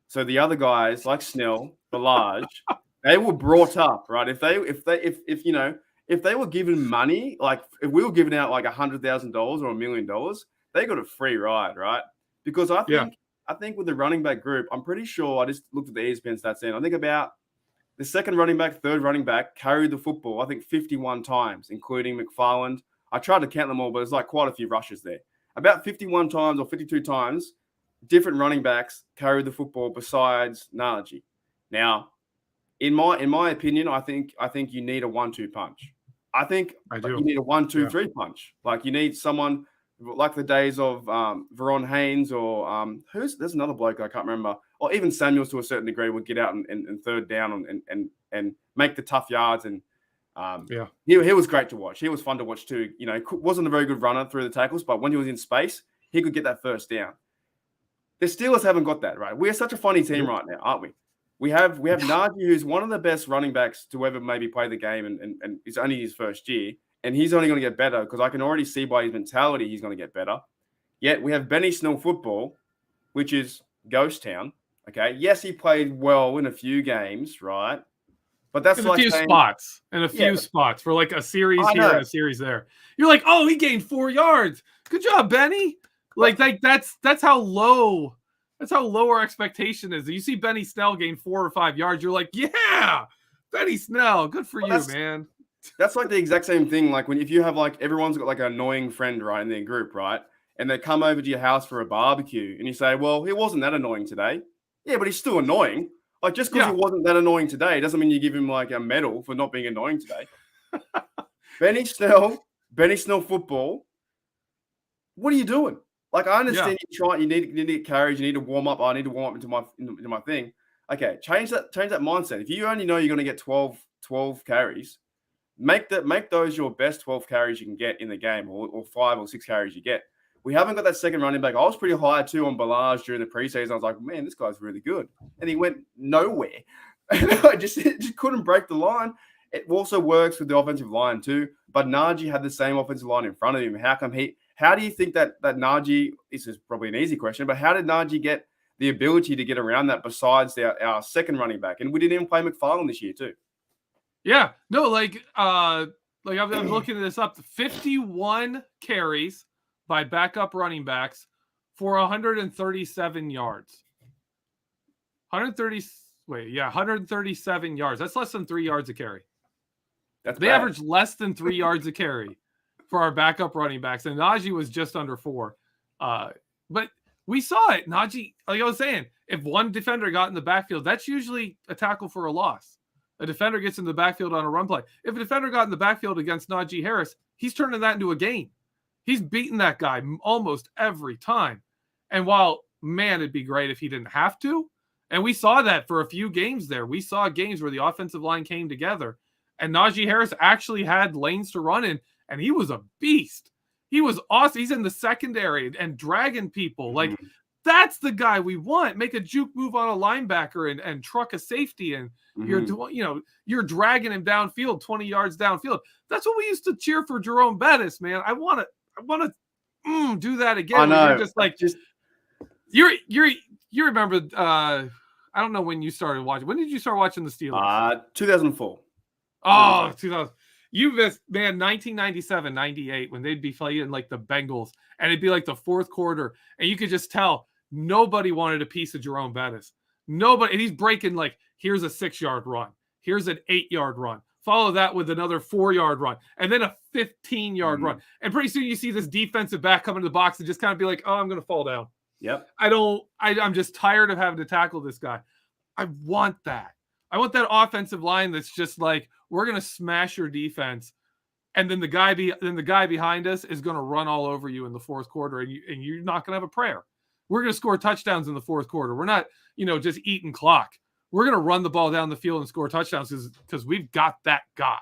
S1: So the other guys, like Snell, Ballage, they were brought up, right? If they were given money, like if we were giving out like $100,000 or $1 million, they got a free ride, right? Because I think with the running back group, I'm pretty sure, I just looked at the ESPN stats and I think about the second running back, third running back carried the football, I think 51 times, including McFarland. I tried to count them all, but there's like quite a few rushes there. About 51 times or 52 times, different running backs carried the football besides Naji. Now, in my opinion, I think you need a 1-2 punch. I think you need a 1-2-3 punch. Like, you need someone like the days of Veron Haynes or there's another bloke I can't remember, or even Samuels to a certain degree would get out and third down and make the tough yards. And he was great to watch. He was fun to watch too. Wasn't a very good runner through the tackles, but when he was in space, he could get that first down. The Steelers haven't got that, right? We're such a funny team right now, aren't we? We have Naji, who's one of the best running backs to ever maybe play the game, and it's only his first year. And he's only going to get better because I can already see by his mentality he's going to get better. Yet we have Benny Snell football, which is ghost town. Okay. Yes, he played well in a few games, right? But that's
S2: in
S1: like
S2: a few
S1: saying,
S2: spots,
S1: yeah,
S2: for like a series
S1: I
S2: here
S1: know.
S2: and a series there. You're like, oh, he gained 4 yards. Good job, Benny. Like that's how low our expectation is. You see Benny Snell gain 4 or 5 yards, you're like, yeah, Benny Snell, good for you, man.
S1: That's like the exact same thing. Like if you have like everyone's got like an annoying friend, right, in their group, right? And they come over to your house for a barbecue and you say, well, he wasn't that annoying today. Yeah, but he's still annoying. Like just because he wasn't that annoying today doesn't mean you give him like a medal for not being annoying today. Benny Snell football. What are you doing? Like I understand you need to get carries, you need to warm up. I need to warm up into my thing. Okay, change that mindset. If you only know you're going to get 12 carries, make those your best 12 carries you can get in the game, or 5 or 6 carries you get. We haven't got that second running back. I was pretty high too on Ballage during the preseason. I was like, man, this guy's really good, and he went nowhere. I just couldn't break the line. It also works with the offensive line too. But Naji had the same offensive line in front of him. How do you think that Naji? This is probably an easy question, but how did Naji get the ability to get around that besides our second running back? And we didn't even play McFarland this year too.
S2: Yeah, no, I'm looking this up. 51 carries by backup running backs for 137 yards. 137 yards. That's less than 3 yards a carry. They average less than 3 yards a carry for our backup running backs, and Naji was just under 4. But we saw it. Naji, like I was saying, if one defender got in the backfield, that's usually a tackle for a loss. A defender gets in the backfield on a run play. If a defender got in the backfield against Naji Harris, he's turning that into a gain. He's beating that guy almost every time. And while, man, it'd be great if he didn't have to. And we saw that for a few games there. We saw games where the offensive line came together and Naji Harris actually had lanes to run in, and he was a beast. He was awesome. He's in the secondary and dragging people. Like, that's the guy we want. Make a juke move on a linebacker and truck a safety, and you're dragging him downfield, 20 yards downfield. That's what we used to cheer for Jerome Bettis, man. I want to do that again.
S1: I know.
S2: You're just like, you remember. I don't know when you started watching. When did you start watching the Steelers?
S1: 2004.
S2: Oh, 2000. You missed, man, 1997, 98, when they'd be playing like the Bengals, and it'd be like the fourth quarter, and you could just tell nobody wanted a piece of Jerome Bettis. Nobody, and he's breaking like, here's a 6-yard run, here's an 8-yard run, follow that with another 4-yard run, and then a 15-yard run. And pretty soon you see this defensive back come into the box and just kind of be like, oh, I'm going to fall down.
S1: Yep.
S2: I'm just tired of having to tackle this guy. I want that. I want that offensive line that's just like, we're going to smash your defense, and then the guy behind us is going to run all over you in the fourth quarter, and you're not going to have a prayer. We're going to score touchdowns in the fourth quarter. We're not, just eating clock. We're going to run the ball down the field and score touchdowns because we've got that guy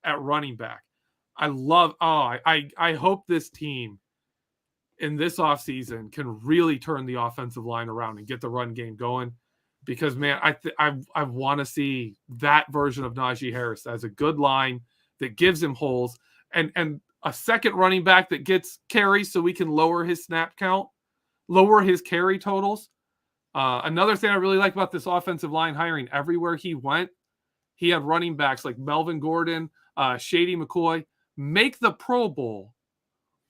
S2: at running back. I hope this team in this offseason can really turn the offensive line around and get the run game going. Because, man, I want to see that version of Naji Harris as a good line that gives him holes, and a second running back that gets carries so we can lower his snap count, lower his carry totals. Another thing I really like about this offensive line hiring, everywhere he went, he had running backs like Melvin Gordon, Shady McCoy, make the Pro Bowl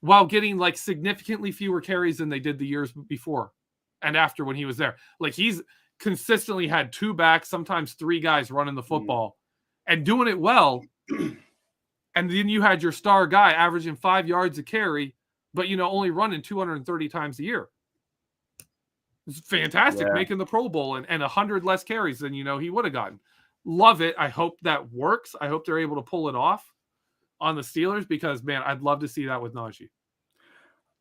S2: while getting like significantly fewer carries than they did the years before and after when he was there. Like, he's consistently had 2 backs, sometimes 3 guys running the football and doing it well. And then you had your star guy averaging 5 yards a carry, but only running 230 times a year. It's fantastic, making the Pro Bowl and 100 less carries than he would have gotten. Love it. I hope that works. I hope they're able to pull it off on the Steelers, because, man, I'd love to see that with Naji.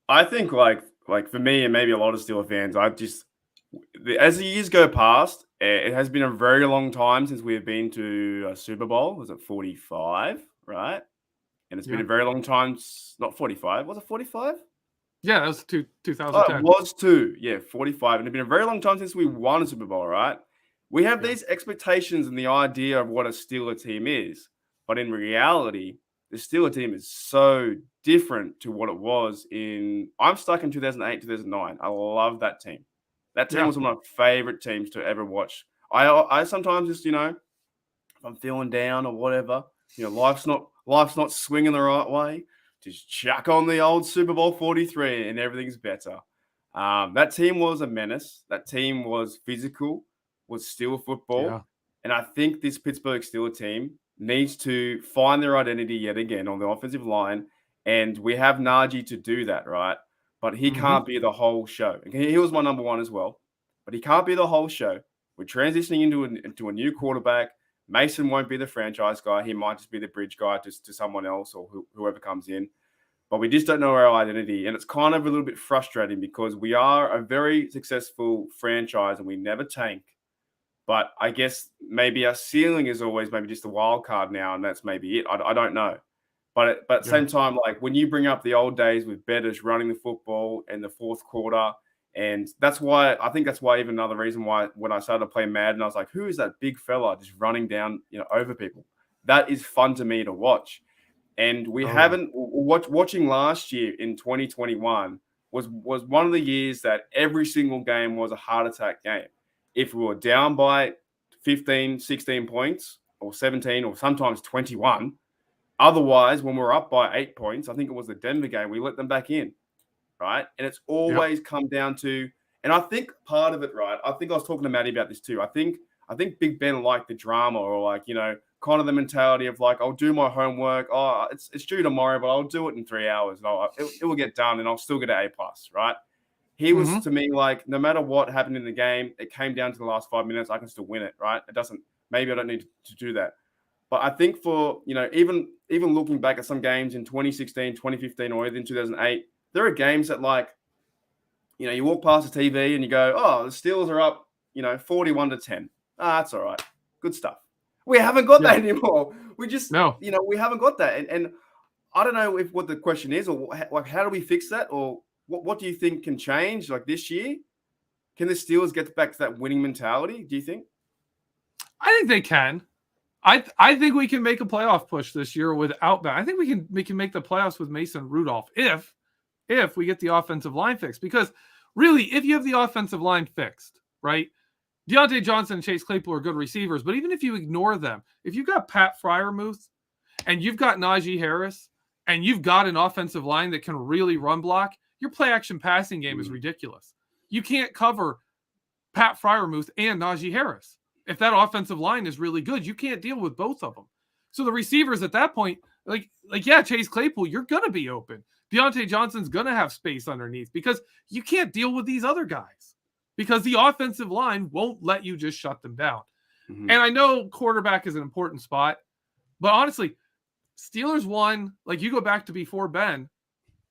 S1: I think like for me and maybe a lot of Steelers fans, as the years go past, it has been a very long time since we have been to a Super Bowl. Was it 45, right? And it's been a very long time. Not 45. Was it 45?
S2: Yeah, that was 2010.
S1: Oh, it was 2. Yeah, 45. And it's been a very long time since we won a Super Bowl, right? We have these expectations and the idea of what a Steeler team is. But in reality, the Steeler team is so different to what it was I'm stuck in 2008, 2009. I love that team. That team was one of my favorite teams to ever watch. I sometimes just, if I'm feeling down or whatever, life's not swinging the right way, just chuck on the old Super Bowl 43 and everything's better. That team was a menace. That team was physical, was still
S2: Yeah.
S1: football. And I think this Pittsburgh Steelers team needs to find their identity yet again on the offensive line. And we have Naji to do that, right? But he can't be the whole show. He was my number one as well, but he can't be the whole show. We're transitioning into a new quarterback. Mason won't be the franchise guy. He might just be the bridge guy to someone else or whoever comes in. But we just don't know our identity. And it's kind of a little bit frustrating because we are a very successful franchise and we never tank. But I guess maybe our ceiling is always maybe just a wild card now, and that's maybe it. I don't know. But at the same time, like when you bring up the old days with Bettis running the football in the fourth quarter, and that's why even another reason why when I started to play Madden, I was like, who is that big fella just running down, over people? That is fun to me to watch. And we haven't watching last year in 2021 was one of the years that every single game was a heart attack game. If we were down by 15, 16 points or 17 or sometimes 21, otherwise, when we're up by 8 points, I think it was the Denver game, we let them back in, right? And it's always come down to, and I think part of it, right? I think I was talking to Maddie about this too. I think Big Ben liked the drama or kind of the mentality of like, I'll do my homework. Oh, it's due tomorrow, but I'll do it in 3 hours. And it will get done and I'll still get an A+, right? He was to me like, no matter what happened in the game, it came down to the last 5 minutes. I can still win it, right? Maybe I don't need to do that. But I think for, even looking back at some games in 2016, 2015, or even 2008, there are games that you walk past the TV and you go, oh, the Steelers are up, 41-10. That's all right. Good stuff. We haven't got that anymore. We just, we haven't got that. And I don't know what the question is or how do we fix that? Or what do you think can change this year? Can the Steelers get back to that winning mentality, do you think?
S2: I think they can. I think we can make a playoff push this year without that. I think we can make the playoffs with Mason Rudolph if we get the offensive line fixed. Because really, if you have the offensive line fixed, right? Deontay Johnson and Chase Claypool are good receivers, but even if you ignore them, if you've got Pat Freiermuth and you've got Naji Harris and you've got an offensive line that can really run block, your play action passing game is ridiculous. You can't cover Pat Freiermuth and Naji Harris. If that offensive line is really good, you can't deal with both of them. So the receivers at that point, Chase Claypool, you're going to be open. Deontay Johnson's going to have space underneath because you can't deal with these other guys because the offensive line won't let you just shut them down. And I know quarterback is an important spot, but honestly, Steelers won, you go back to before Ben,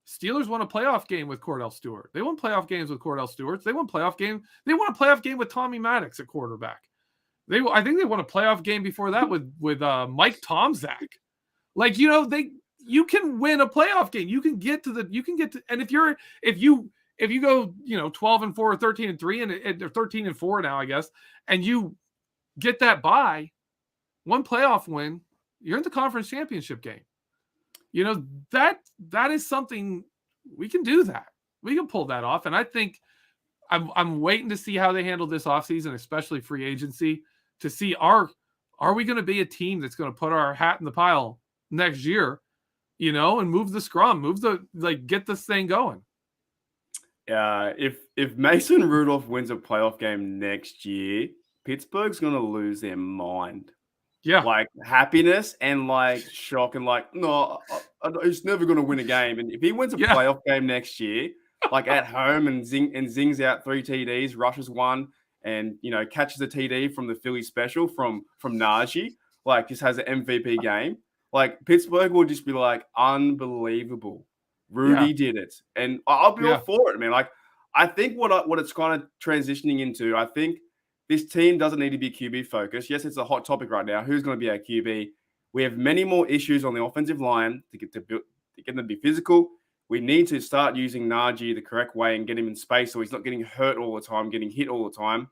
S2: Steelers won a playoff game with Cordell Stewart. They won playoff games with Cordell Stewart. They won a playoff game with Tommy Maddox at quarterback. I think they won a playoff game before that with Mike Tomczak. You can win a playoff game. And if you go 12-4 or 13-3 and 13-4 now, I guess, and you get that bye, one playoff win, you're in the conference championship game. That is something we can do that. We can pull that off. And I think I'm waiting to see how they handle this offseason, especially free agency, to see are we going to be a team that's going to put our hat in the pile next year, and move the scrum, get this thing going.
S1: If Mason Rudolph wins a playoff game next year, Pittsburgh's going to lose their mind.
S2: Yeah.
S1: Happiness and shock and no, he's never going to win a game. And if he wins a playoff game next year, at home and zings out 3 TDs, rushes one, and catches a TD from the Philly special from Naji, just has an MVP game. Pittsburgh will just be unbelievable. Rudy did it, and I'll be all for it, man. I think what it's kind of transitioning into, I think this team doesn't need to be QB focused. Yes, it's a hot topic right now. Who's going to be our QB? We have many more issues on the offensive line to get them to be physical. We need to start using Naji the correct way and get him in space so he's not getting hurt all the time, getting hit all the time.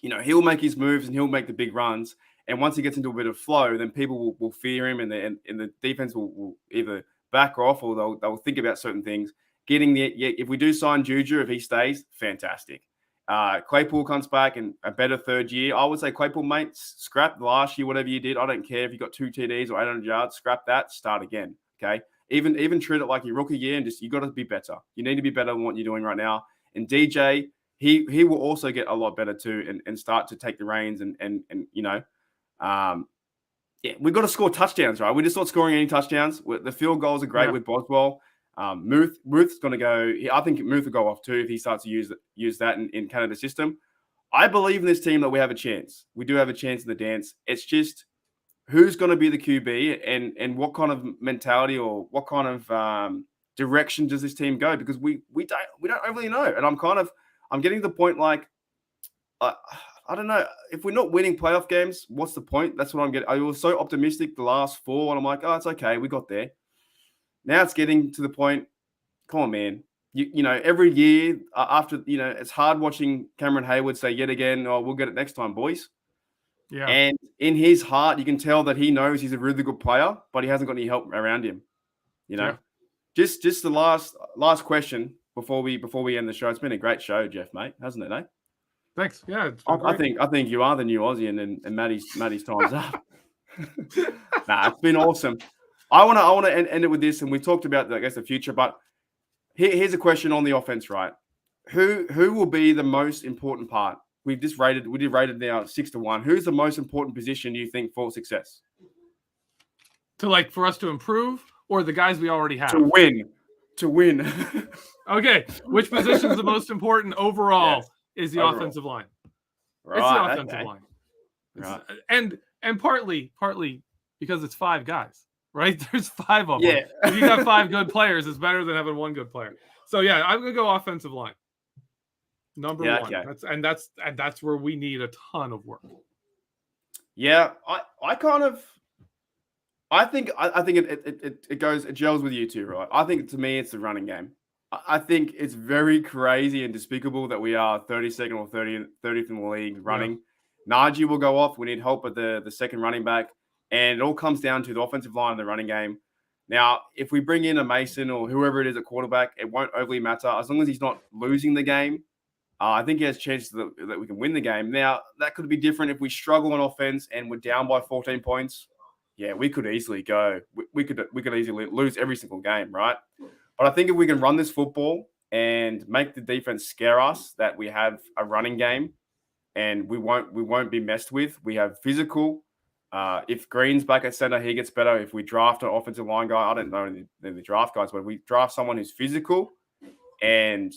S1: He'll make his moves and he'll make the big runs. And once he gets into a bit of flow, then people will fear him and the defense will either back off or they'll think about certain things. If we do sign Juju, if he stays, fantastic. Claypool comes back and a better third year. I would say Claypool, mate, scrap last year, whatever you did. I don't care if you got 2 TDs or 800 yards. Scrap that. Start again. Okay. Even treat it like your rookie year and you got to be better. You need to be better than what you're doing right now. And DJ, he will also get a lot better too and start to take the reins and we've got to score touchdowns, right? We're just not scoring any touchdowns. The field goals are great with Boswell. Muth's going to go. I think Muth will go off too if he starts to use that in Canada's system. I believe in this team that we have a chance. We do have a chance in the dance. It's just who's going to be the QB and what kind of mentality or what kind of direction does this team go? Because we don't really know. And I'm getting to the point like I don't know. If we're not winning playoff games, what's the point? That's what I'm getting. I was so optimistic the last 4, and I'm like, oh, it's okay. We got there. Now it's getting to the point. Come on, man. You know, every year after, it's hard watching Cameron Hayward say yet again, oh, we'll get it next time, boys. Yeah. And in his heart, you can tell that he knows he's a really good player, but he hasn't got any help around him. Just the last question before we end the show. It's been a great show, Jeff, mate, hasn't it? Eh?
S2: Thanks. Yeah,
S1: I think you are the new Aussie, and Maddie's time's up. Nah, it's been awesome. I want to end it with this, and we talked about the future, but here's a question on the offense, right? Who will be the most important part? We did rated now 6-1. Who's the most important position you think for success?
S2: For us to improve, or the guys we already have?
S1: To win.
S2: Okay, which position is the most important overall? Yes. Is the offensive line. Right, it's the offensive line. Right. And partly because it's 5 guys, right? There's 5 of them. Yeah. If you got 5 good players, it's better than having 1 good player. So yeah, I'm gonna go offensive line. Number 1. Okay. That's where we need a ton of work.
S1: Yeah, I think it gels with you too, right? I think to me it's the running game. I think it's very crazy and despicable that we are 32nd or 30th in the league running. Yeah. Naji will go off. We need help at the second running back. And it all comes down to the offensive line and the running game. Now, if we bring in a Mason or whoever it is at quarterback, it won't overly matter. As long as he's not losing the game, I think he has chances that we can win the game. Now, that could be different if we struggle on offense and we're down by 14 points. Yeah, we could easily go. We could easily lose every single game, right? But I think if we can run this football and make the defense scare us that we have a running game and we won't be messed with. We have physical. If Green's back at center, he gets better. If we draft an offensive line guy, I don't know the draft guys, but if we draft someone who's physical and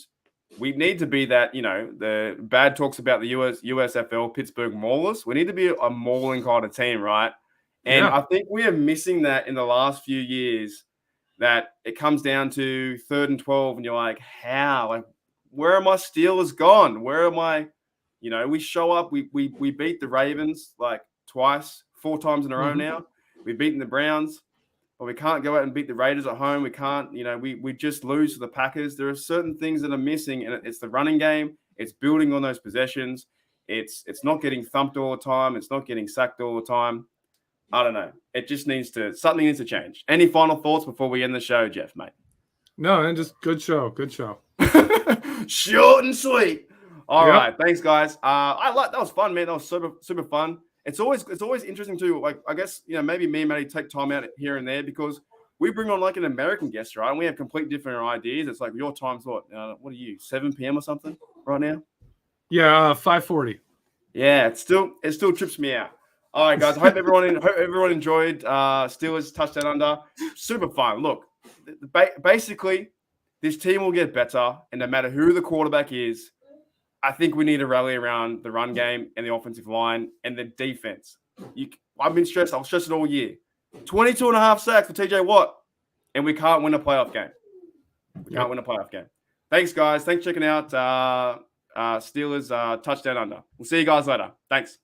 S1: we need to be that, the bad talks about the USFL Pittsburgh Maulers. We need to be a mauling kind of team, right? And I think we are missing that in the last few years. That it comes down to 3rd and 12, and you're like, how? Like, where are my Steelers gone? Where am I? We show up, we beat the Ravens like twice, 4 times in a row now. We've beaten the Browns, but we can't go out and beat the Raiders at home. We can't, we just lose to the Packers. There are certain things that are missing, and it's the running game. It's building on those possessions. It's not getting thumped all the time. It's not getting sacked all the time. I don't know. It just something needs to change. Any final thoughts before we end the show, Jeff, mate?
S2: No, and just good show.
S1: Short and sweet. All right. Thanks, guys. That was fun, man. That was super, super fun. It's always interesting to, like, I guess, maybe me and Matty take time out here and there because we bring on like an American guest, right? And we have completely different ideas. It's like your time's what are you, 7 p.m. or something right now?
S2: Yeah, 5:40.
S1: Yeah, it still trips me out. All right, guys. I hope everyone enjoyed Steelers touchdown under. Super fun. Look, basically, this team will get better, and no matter who the quarterback is, I think we need to rally around the run game and the offensive line and the defense. I've been stressed. I was stressed all year. 22.5 sacks for TJ Watt, and we can't win a playoff game. Thanks, guys. Thanks for checking out Steelers touchdown under. We'll see you guys later. Thanks.